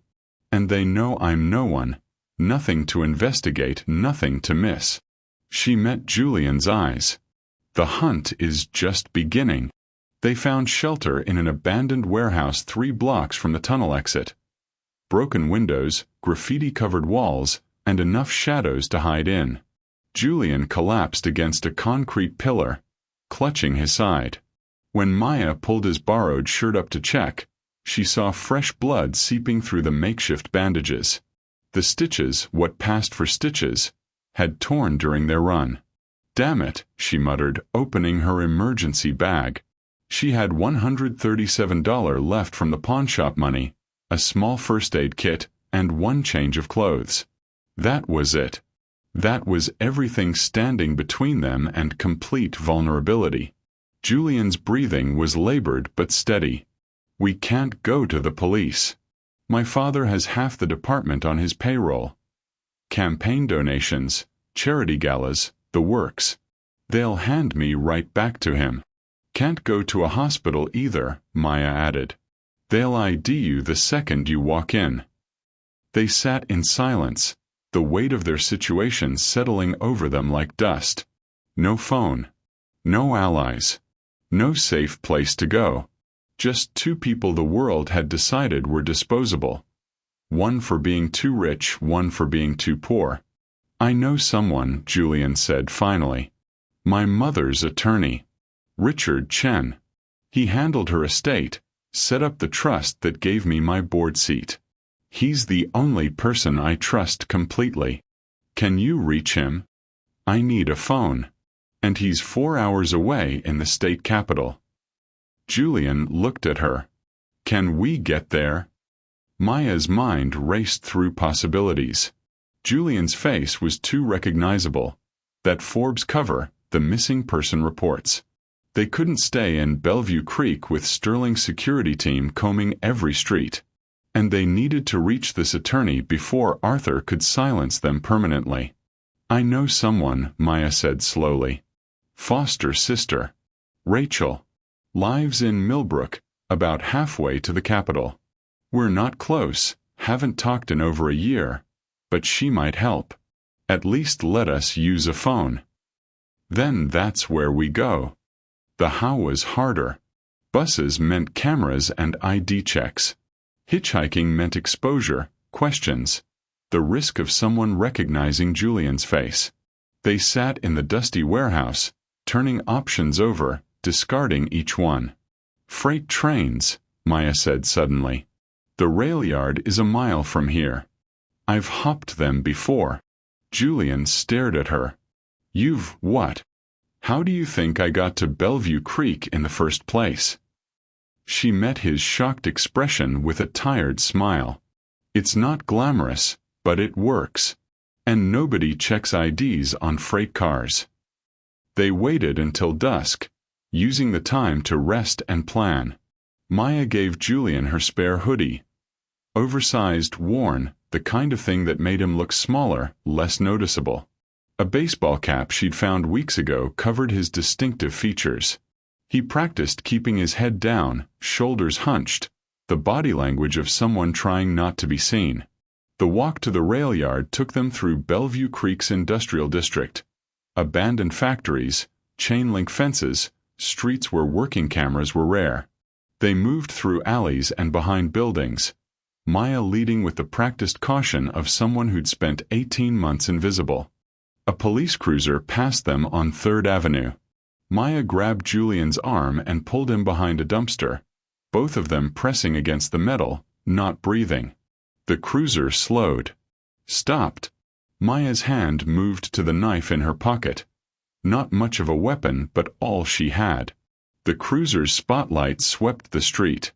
And they know I'm no one, nothing to investigate, nothing to miss. She met Julian's eyes. The hunt is just beginning. They found shelter in an abandoned warehouse 3 blocks from the tunnel exit. Broken windows, graffiti-covered walls, and enough shadows to hide in. Julian collapsed against a concrete pillar, clutching his side. When Maya pulled his borrowed shirt up to check, she saw fresh blood seeping through the makeshift bandages. The stitches, what passed for stitches, had torn during their run. Damn it, she muttered, opening her emergency bag. She had $137 left from the pawnshop money, a small first aid kit, and 1 change of clothes. That was it. That was everything standing between them and complete vulnerability. Julian's breathing was labored but steady. We can't go to the police. My father has half the department on his payroll. Campaign donations, charity galas, the works. They'll hand me right back to him. Can't go to a hospital either, Maya added. They'll ID you the second you walk in. They sat in silence, the weight of their situation settling over them like dust. No phone. No allies. No safe place to go. Just 2 people the world had decided were disposable. One for being too rich, one for being too poor. I know someone, Julian said finally. My mother's attorney. Richard Chen. He handled her estate, set up the trust that gave me my board seat. He's the only person I trust completely. Can you reach him? I need a phone. And he's 4 hours away in the state capital. Julian looked at her. Can we get there? Maya's mind raced through possibilities. Julian's face was too recognizable. That Forbes cover, the missing person reports. They couldn't stay in Bellevue Creek with Sterling's security team combing every street. And they needed to reach this attorney before Arthur could silence them permanently. I know someone, Maya said slowly. Foster sister. Rachel. Lives in Millbrook, about halfway to the capital. We're not close, haven't talked in over a year, but she might help. At least let us use a phone. Then that's where we go. The how was harder. Buses meant cameras and ID checks. Hitchhiking meant exposure, questions, the risk of someone recognizing Julian's face. They sat in the dusty warehouse, turning options over, discarding each one. Freight trains, Maya said suddenly. The rail yard is a mile from here. I've hopped them before. Julian stared at her. You've what? How do you think I got to Bellevue Creek in the first place? She met his shocked expression with a tired smile. It's not glamorous, but it works. And nobody checks IDs on freight cars. They waited until dusk, using the time to rest and plan. Maya gave Julian her spare hoodie. Oversized, worn, the kind of thing that made him look smaller, less noticeable. A baseball cap she'd found weeks ago covered his distinctive features. He practiced keeping his head down, shoulders hunched, the body language of someone trying not to be seen. The walk to the rail yard took them through Bellevue Creek's industrial district. Abandoned factories, chain-link fences, streets where working cameras were rare. They moved through alleys and behind buildings, Maya leading with the practiced caution of someone who'd spent 18 months invisible. A police cruiser passed them on 3rd Avenue. Maya grabbed Julian's arm and pulled him behind a dumpster, both of them pressing against the metal, not breathing. The cruiser slowed. Stopped. Maya's hand moved to the knife in her pocket. Not much of a weapon, but all she had. The cruiser's spotlight swept the street,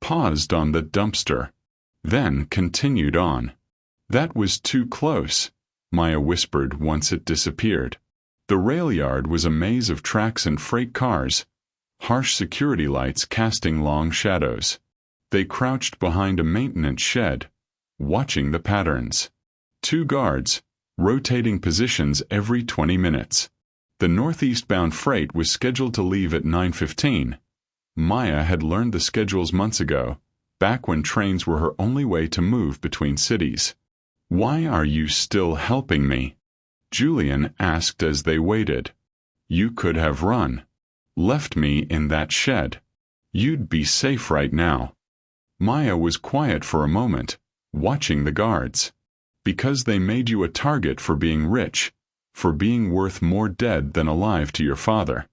paused on the dumpster, then continued on. That was too close, Maya whispered once it disappeared. The rail yard was a maze of tracks and freight cars, harsh security lights casting long shadows. They crouched behind a maintenance shed, watching the patterns. 2 guards, rotating positions every 20 minutes. The northeastbound freight was scheduled to leave at 9:15. Maya had learned the schedules months ago, back when trains were her only way to move between cities. Why are you still helping me? Julian asked as they waited. You could have run. Left me in that shed. You'd be safe right now. Maya was quiet for a moment, watching the guards. Because they made you a target for being rich, for being worth more dead than alive to your father.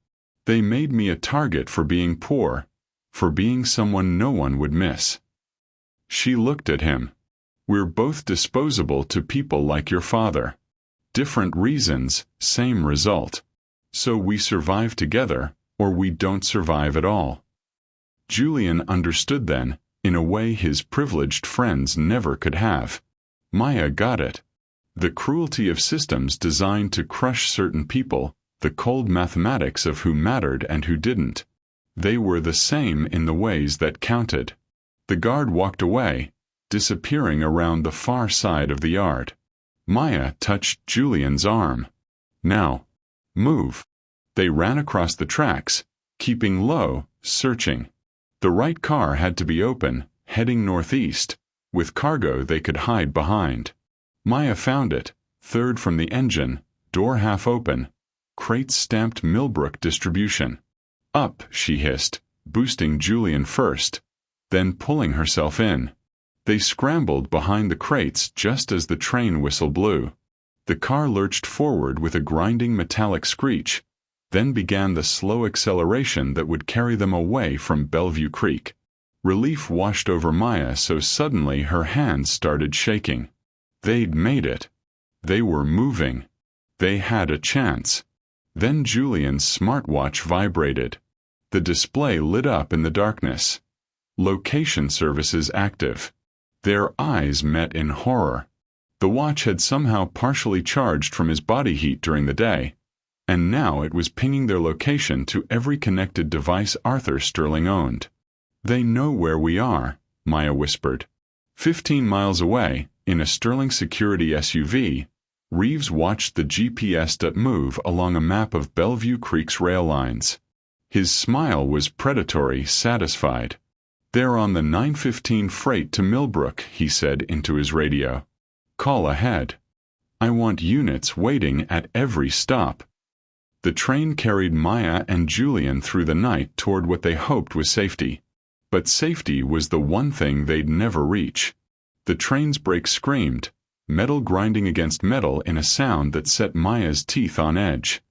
They made me a target for being poor, for being someone no one would miss. She looked at him. We're both disposable to people like your father. Different reasons, same result. So we survive together, or we don't survive at all. Julian understood then, in a way his privileged friends never could have. Maya got it. The cruelty of systems designed to crush certain people, the cold mathematics of who mattered and who didn't. They were the same in the ways that counted. The guard walked away, disappearing around the far side of the yard. Maya touched Julian's arm. Now, move. They ran across the tracks, keeping low, searching. The right car had to be open, heading northeast, with cargo they could hide behind. Maya found it, 3rd from the engine, door half open, crates stamped Millbrook distribution. Up, she hissed, boosting Julian first, then pulling herself in. They scrambled behind the crates just as the train whistle blew. The car lurched forward with a grinding metallic screech, then began the slow acceleration that would carry them away from Bellevue Creek. Relief washed over Maya so suddenly her hands started shaking. They'd made it. They were moving. They had a chance. Then Julian's smartwatch vibrated. The display lit up in the darkness. Location services active. Their eyes met in horror. The watch had somehow partially charged from his body heat during the day, and now it was pinging their location to every connected device Arthur Sterling owned. "They know where we are," Maya whispered. 15 miles away, in a Sterling Security SUV, Reeves watched the GPS move along a map of Bellevue Creek's rail lines. His smile was predatory, satisfied. "They're on the 9:15 freight to Millbrook," he said into his radio. "Call ahead. I want units waiting at every stop." The train carried Maya and Julian through the night toward what they hoped was safety. But safety was the one thing they'd never reach. The train's brakes screamed, metal grinding against metal in a sound that set Maya's teeth on edge.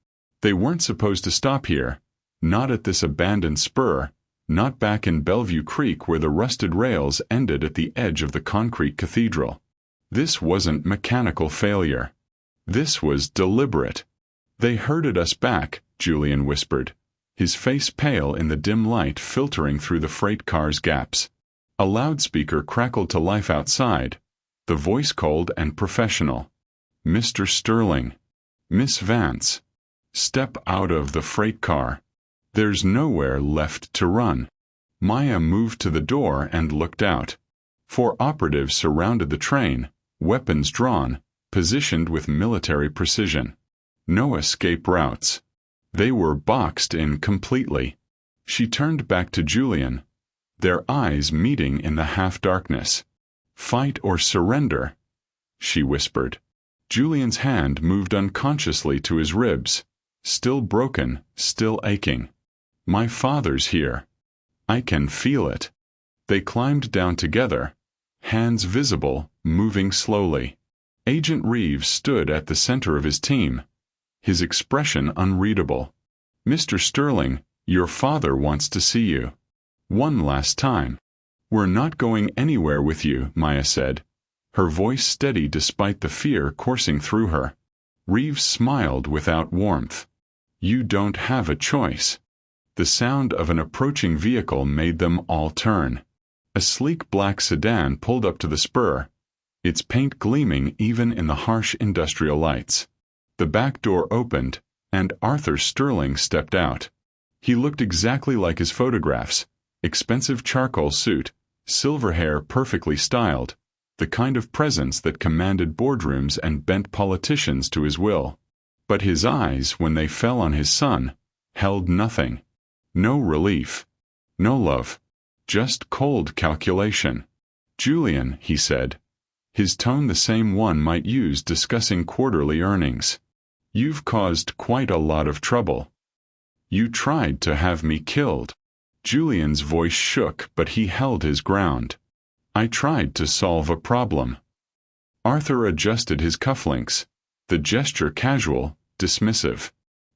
They weren't supposed to stop here, not at this abandoned spur, not back in Bellevue Creek where the rusted rails ended at the edge of the concrete cathedral. This wasn't mechanical failure. This was deliberate. "They herded us back," Julian whispered, his face pale in the dim light filtering through the freight car's gaps. A loudspeaker crackled to life outside, the voice cold and professional. "Mr. Sterling. Miss Vance. Step out of the freight car. There's nowhere left to run." Maya moved to the door and looked out. 4 operatives surrounded the train, weapons drawn, positioned with military precision. No escape routes. They were boxed in completely. She turned back to Julian, their eyes meeting in the half-darkness. "Fight or surrender," she whispered. Julian's hand moved unconsciously to his ribs, still broken, still aching. "My father's here. I can feel it." They climbed down together, hands visible, moving slowly. Agent Reeves stood at the center of his team, his expression unreadable. "Mr. Sterling, your father wants to see you. One last time." "We're not going anywhere with you," Maya said, her voice steady despite the fear coursing through her. Reeves smiled without warmth. "You don't have a choice." The sound of an approaching vehicle made them all turn. A sleek black sedan pulled up to the spur, its paint gleaming even in the harsh industrial lights. The back door opened, and Arthur Sterling stepped out. He looked exactly like his photographs, expensive charcoal suit, silver hair perfectly styled, the kind of presence that commanded boardrooms and bent politicians to his will. But his eyes, when they fell on his son, held nothing. No relief. No love. Just cold calculation. "Julian," he said, his tone the same one might use discussing quarterly earnings. "You've caused quite a lot of trouble. You tried to have me killed." Julian's voice shook, but he held his ground. "I tried to solve a problem." Arthur adjusted his cufflinks, the gesture casual, dismissive.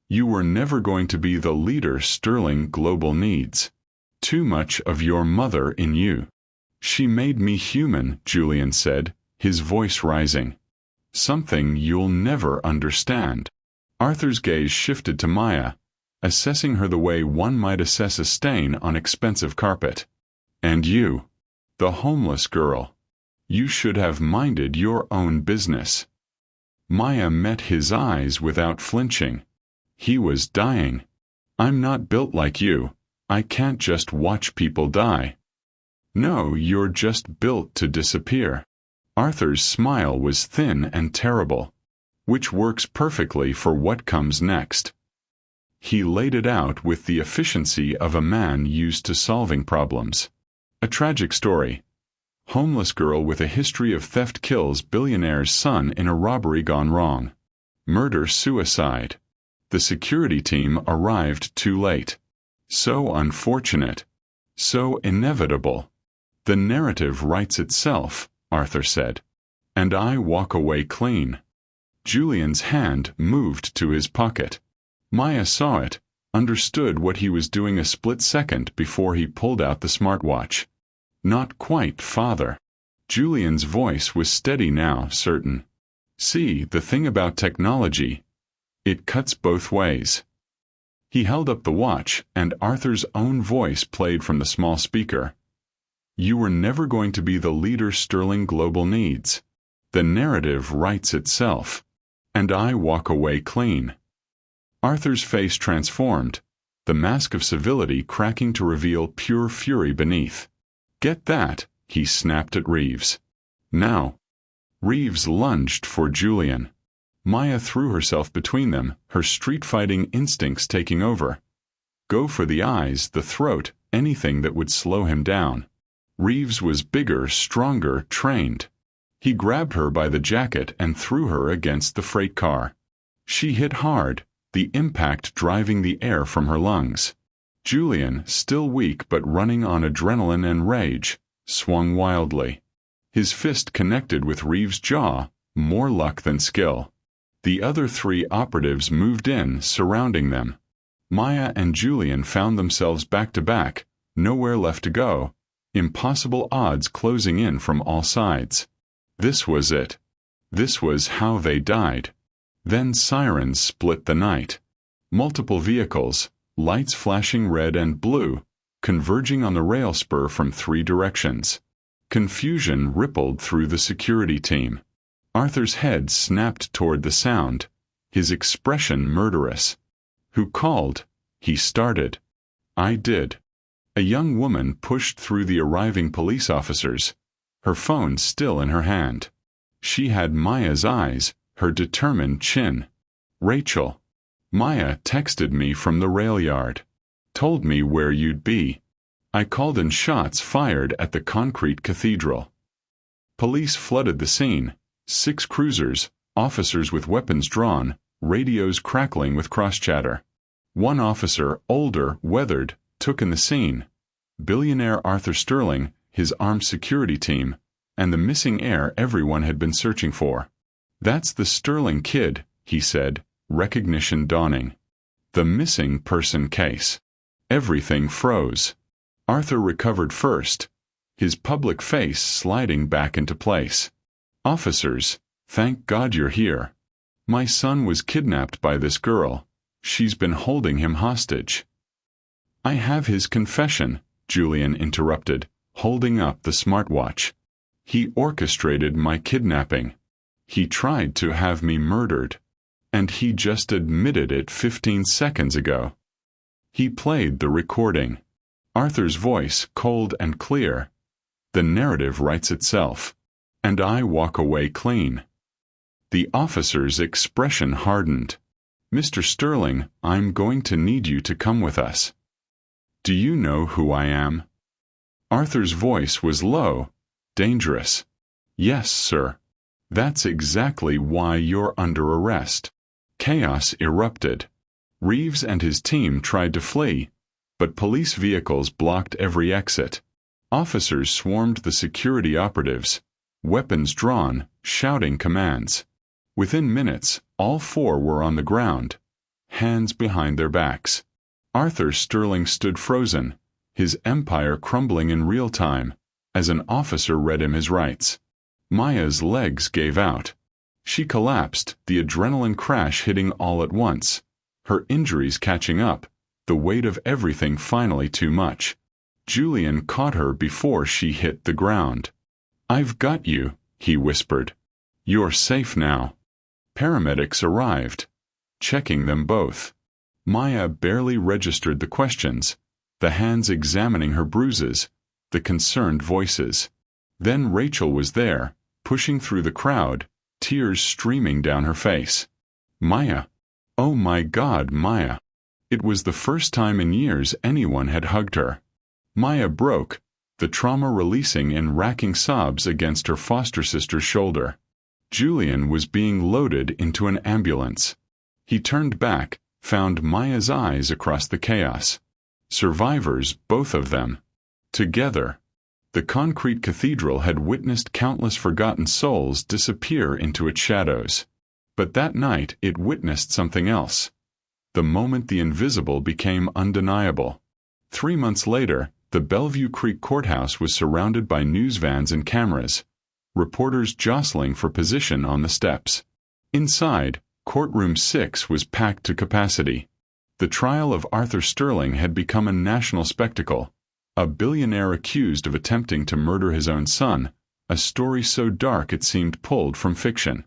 "You were never going to be the leader Sterling Global needs. Too much of your mother in you." "She made me human," Julian said, his voice rising. "Something you'll never understand." Arthur's gaze shifted to Maya, assessing her the way one might assess a stain on expensive carpet. "And you, the homeless girl. You should have minded your own business." Maya met his eyes without flinching. He was dying. "I'm not built like you. I can't just watch people die." "No, you're just built to disappear." Arthur's smile was thin and terrible, which works perfectly for what comes next. He laid it out with the efficiency of a man used to solving problems. A tragic story. Homeless girl with a history of theft kills billionaire's son in a robbery gone wrong. Murder-suicide. The security team arrived too late. So unfortunate. So inevitable. "The narrative writes itself," Arthur said. "And I walk away clean." Julian's hand moved to his pocket. Maya saw it, understood what he was doing a split second before he pulled out the smartwatch. "Not quite, father." Julian's voice was steady now, certain. "See, the thing about technology, it cuts both ways." He held up the watch, and Arthur's own voice played from the small speaker. "You were never going to be the leader Sterling Global needs. The narrative writes itself. And I walk away clean. Arthur's face transformed, the mask of civility cracking to reveal pure fury beneath. Get that, he snapped at Reeves. Now. Reeves lunged for Julian. Maya threw herself between them, her street-fighting instincts taking over. Go for the eyes, the throat, anything that would slow him down. Reeves was bigger, stronger, trained. He grabbed her by the jacket and threw her against the freight car. She hit hard, the impact driving the air from her lungs. Julian, still weak but running on adrenaline and rage, swung wildly. His fist connected with Reeves' jaw, more luck than skill. The other three operatives moved in, surrounding them. Maya and Julian found themselves back to back, nowhere left to go, impossible odds closing in from all sides. This was it. This was how they died. Then sirens split the night. Multiple vehicles, lights flashing red and blue, converging on the rail spur from three directions. Confusion rippled through the security team. Arthur's head snapped toward the sound, his expression murderous. Who called? He started. I did. A young woman pushed through the arriving police officers, her phone still in her hand. She had Maya's eyes, her determined chin. Rachel. Maya texted me from the rail yard. Told me where you'd be. I called in shots fired at the concrete cathedral. Police flooded the scene. 6 cruisers, officers with weapons drawn, radios crackling with cross-chatter. One officer, older, weathered, took in the scene. Billionaire Arthur Sterling, his armed security team, and the missing heir everyone had been searching for. That's the Sterling kid, he said, recognition dawning. The missing person case. Everything froze. Arthur recovered first, his public face sliding back into place. Officers, thank God you're here. My son was kidnapped by this girl. She's been holding him hostage. I have his confession, Julian interrupted, holding up the smartwatch. He orchestrated my kidnapping. He tried to have me murdered. And he just admitted it 15 seconds ago. He played the recording. Arthur's voice, cold and clear. The narrative writes itself. And I walk away clean. The officer's expression hardened. Mr. Sterling, I'm going to need you to come with us. Do you know who I am? Arthur's voice was low, dangerous. Yes, sir. That's exactly why you're under arrest. Chaos erupted. Reeves and his team tried to flee, but police vehicles blocked every exit. Officers swarmed the security operatives, weapons drawn, shouting commands. Within minutes, all 4 were on the ground, hands behind their backs. Arthur Sterling stood frozen, his empire crumbling in real time, as an officer read him his rights. Maya's legs gave out. She collapsed, the adrenaline crash hitting all at once, her injuries catching up, the weight of everything finally too much. Julian caught her before she hit the ground. I've got you, he whispered. You're safe now. Paramedics arrived, checking them both. Maya barely registered the questions, the hands examining her bruises, the concerned voices. Then Rachel was there, pushing through the crowd, tears streaming down her face. Maya. Oh my God, Maya. It was the first time in years anyone had hugged her. Maya broke, the trauma releasing in racking sobs against her foster sister's shoulder. Julian was being loaded into an ambulance. He turned back, found Maya's eyes across the chaos. Survivors, both of them. Together. The concrete cathedral had witnessed countless forgotten souls disappear into its shadows. But that night it witnessed something else. The moment the invisible became undeniable. 3 months later, the Bellevue Creek Courthouse was surrounded by news vans and cameras, reporters jostling for position on the steps. Inside, courtroom 6 was packed to capacity. The trial of Arthur Sterling had become a national spectacle. A billionaire accused of attempting to murder his own son, a story so dark it seemed pulled from fiction.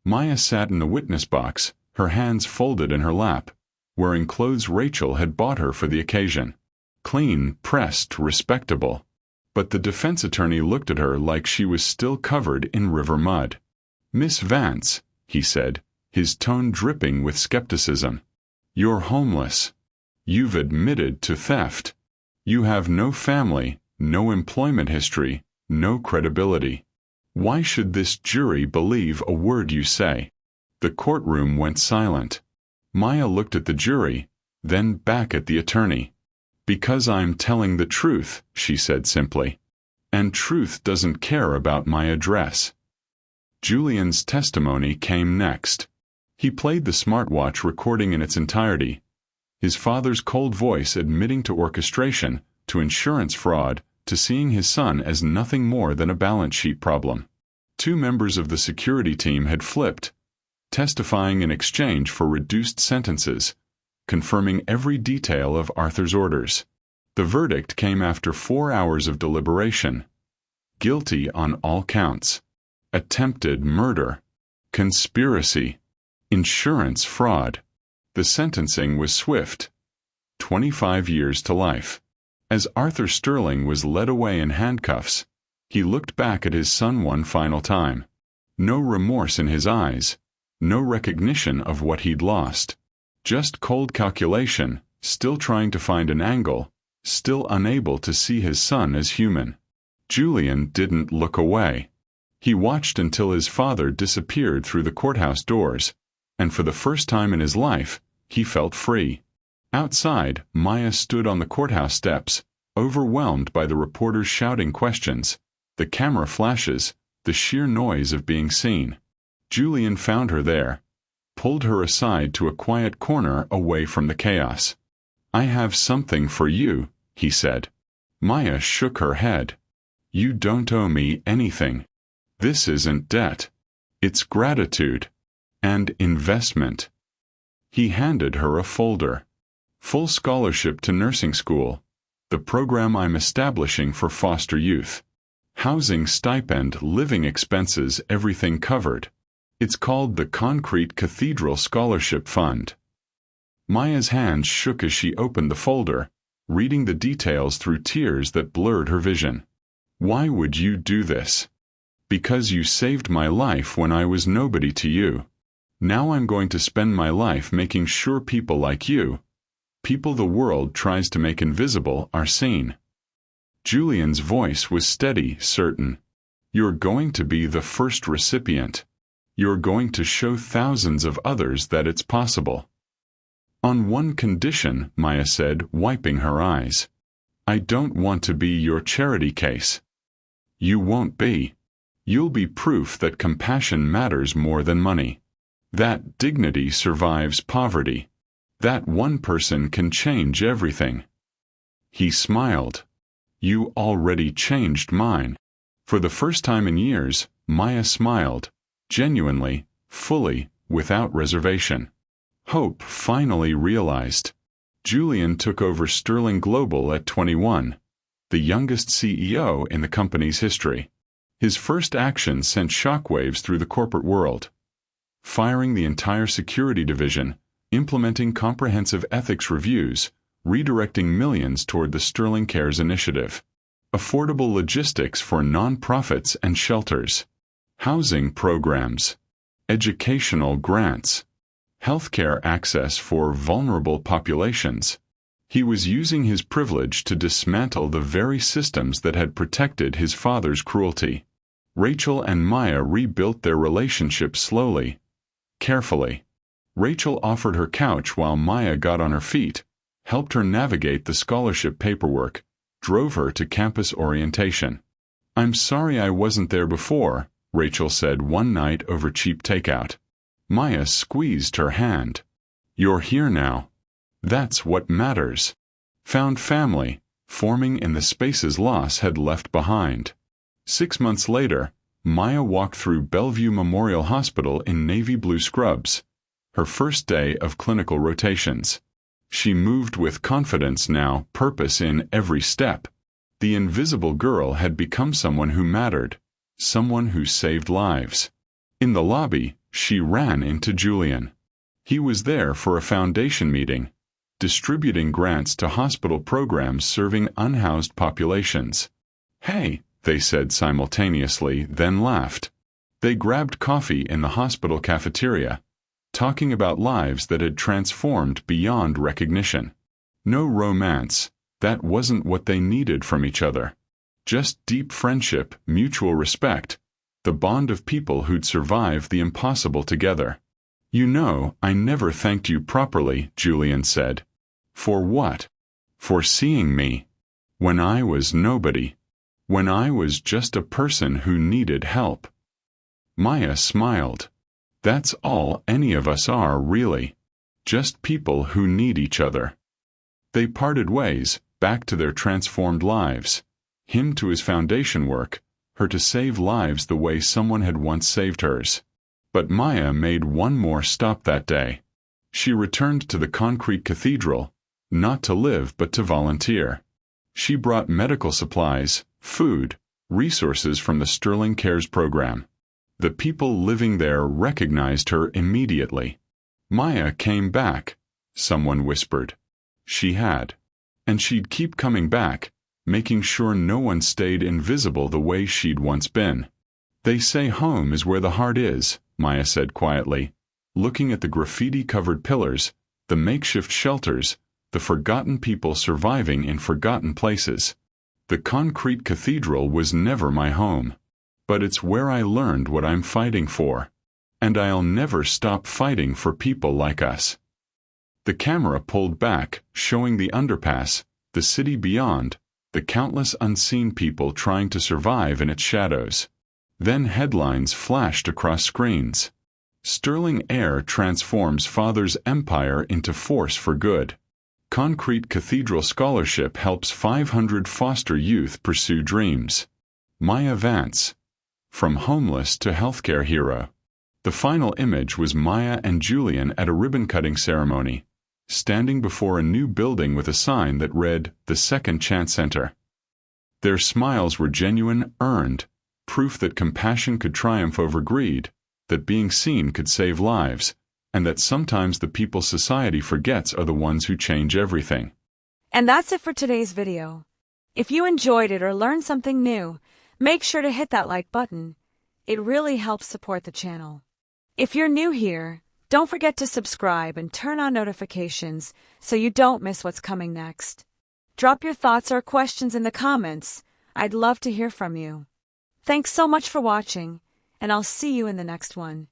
Maya sat in the witness box, her hands folded in her lap, wearing clothes Rachel had bought her for the occasion. Clean, pressed, respectable. But the defense attorney looked at her like she was still covered in river mud. "Miss Vance," he said, his tone dripping with skepticism. "You're homeless. You've admitted to theft. You have no family, no employment history, no credibility. Why should this jury believe a word you say?" The courtroom went silent. Maya looked at the jury, then back at the attorney. "Because I'm telling the truth," she said simply. "And truth doesn't care about my address." Julian's testimony came next. He played the smartwatch recording in its entirety, his father's cold voice admitting to orchestration, to insurance fraud, to seeing his son as nothing more than a balance sheet problem. 2 members of the security team had flipped, testifying in exchange for reduced sentences, confirming every detail of Arthur's orders. The verdict came after 4 hours of deliberation. Guilty on all counts. Attempted murder. Conspiracy. Insurance fraud. The sentencing was swift. 25 years to life. As Arthur Sterling was led away in handcuffs, he looked back at his son one final time. No remorse in his eyes, no recognition of what he'd lost. Just cold calculation, still trying to find an angle, still unable to see his son as human. Julian didn't look away. He watched until his father disappeared through the courthouse doors, and for the first time in his life, he felt free. Outside, Maya stood on the courthouse steps, overwhelmed by the reporters shouting questions, the camera flashes, the sheer noise of being seen. Julian found her there, pulled her aside to a quiet corner away from the chaos. "I have something for you," he said. Maya shook her head. "You don't owe me anything. This isn't debt. It's gratitude. And investment." He handed her a folder. "Full scholarship to nursing school. The program I'm establishing for foster youth. Housing stipend, living expenses, everything covered. It's called the Concrete Cathedral Scholarship Fund." Maya's hands shook as she opened the folder, reading the details through tears that blurred her vision. "Why would you do this?" "Because you saved my life when I was nobody to you. Now I'm going to spend my life making sure people like you, people the world tries to make invisible, are seen." Julian's voice was steady, certain. "You're going to be the first recipient. You're going to show thousands of others that it's possible." "On one condition," Maya said, wiping her eyes. "I don't want to be your charity case." "You won't be. You'll be proof that compassion matters more than money. That dignity survives poverty. That one person can change everything." He smiled. "You already changed mine." For the first time in years, Maya smiled, genuinely, fully, without reservation. Hope finally realized. Julian took over Sterling Global at 21, the youngest CEO in the company's history. His first action sent shockwaves through the corporate world. Firing the entire security division, implementing comprehensive ethics reviews, redirecting millions toward the Sterling Cares initiative. Affordable logistics for nonprofits and shelters. Housing programs. Educational grants. Healthcare access for vulnerable populations. He was using his privilege to dismantle the very systems that had protected his father's cruelty. Rachel and Maya rebuilt their relationship slowly, carefully. Rachel offered her couch while Maya got on her feet, helped her navigate the scholarship paperwork, drove her to campus orientation. "I'm sorry I wasn't there before," Rachel said one night over cheap takeout. Maya squeezed her hand. "You're here now. That's what matters." Found family, forming in the spaces loss had left behind. 6 months later, Maya walked through Bellevue Memorial Hospital in navy blue scrubs, her first day of clinical rotations. She moved with confidence now, purpose in every step. The invisible girl had become someone who mattered, someone who saved lives. In the lobby, she ran into Julian. He was there for a foundation meeting, distributing grants to hospital programs serving unhoused populations. "Hey," they said simultaneously, then laughed. They grabbed coffee in the hospital cafeteria, talking about lives that had transformed beyond recognition. No romance, that wasn't what they needed from each other. Just deep friendship, mutual respect, the bond of people who'd survived the impossible together. "You know, I never thanked you properly," Julian said. "For what?" "For seeing me. When I was nobody. When I was just a person who needed help." Maya smiled. "That's all any of us are, really. Just people who need each other." They parted ways, back to their transformed lives. Him to his foundation work, her to save lives the way someone had once saved hers. But Maya made one more stop that day. She returned to the concrete cathedral, not to live but to volunteer. She brought medical supplies, food, resources from the Sterling Cares program. The people living there recognized her immediately. "Maya came back," someone whispered. She had. And she'd keep coming back, making sure no one stayed invisible the way she'd once been. "They say home is where the heart is," Maya said quietly, looking at the graffiti-covered pillars, the makeshift shelters, the forgotten people surviving in forgotten places. "The concrete cathedral was never my home. But it's where I learned what I'm fighting for. And I'll never stop fighting for people like us." The camera pulled back, showing the underpass, the city beyond, the countless unseen people trying to survive in its shadows. Then headlines flashed across screens. "Sterling Air transforms father's empire into force for good. Concrete Cathedral Scholarship helps 500 foster youth pursue dreams. Maya Vance. From homeless to healthcare hero." The final image was Maya and Julian at a ribbon-cutting ceremony, standing before a new building with a sign that read, "The Second Chance Center." Their smiles were genuine, earned, proof that compassion could triumph over greed, that being seen could save lives, and that sometimes the people society forgets are the ones who change everything. And that's it for today's video. If you enjoyed it or learned something new, make sure to hit that like button. It really helps support the channel. If you're new here, don't forget to subscribe and turn on notifications so you don't miss what's coming next. Drop your thoughts or questions in the comments. I'd love to hear from you. Thanks so much for watching, and I'll see you in the next one.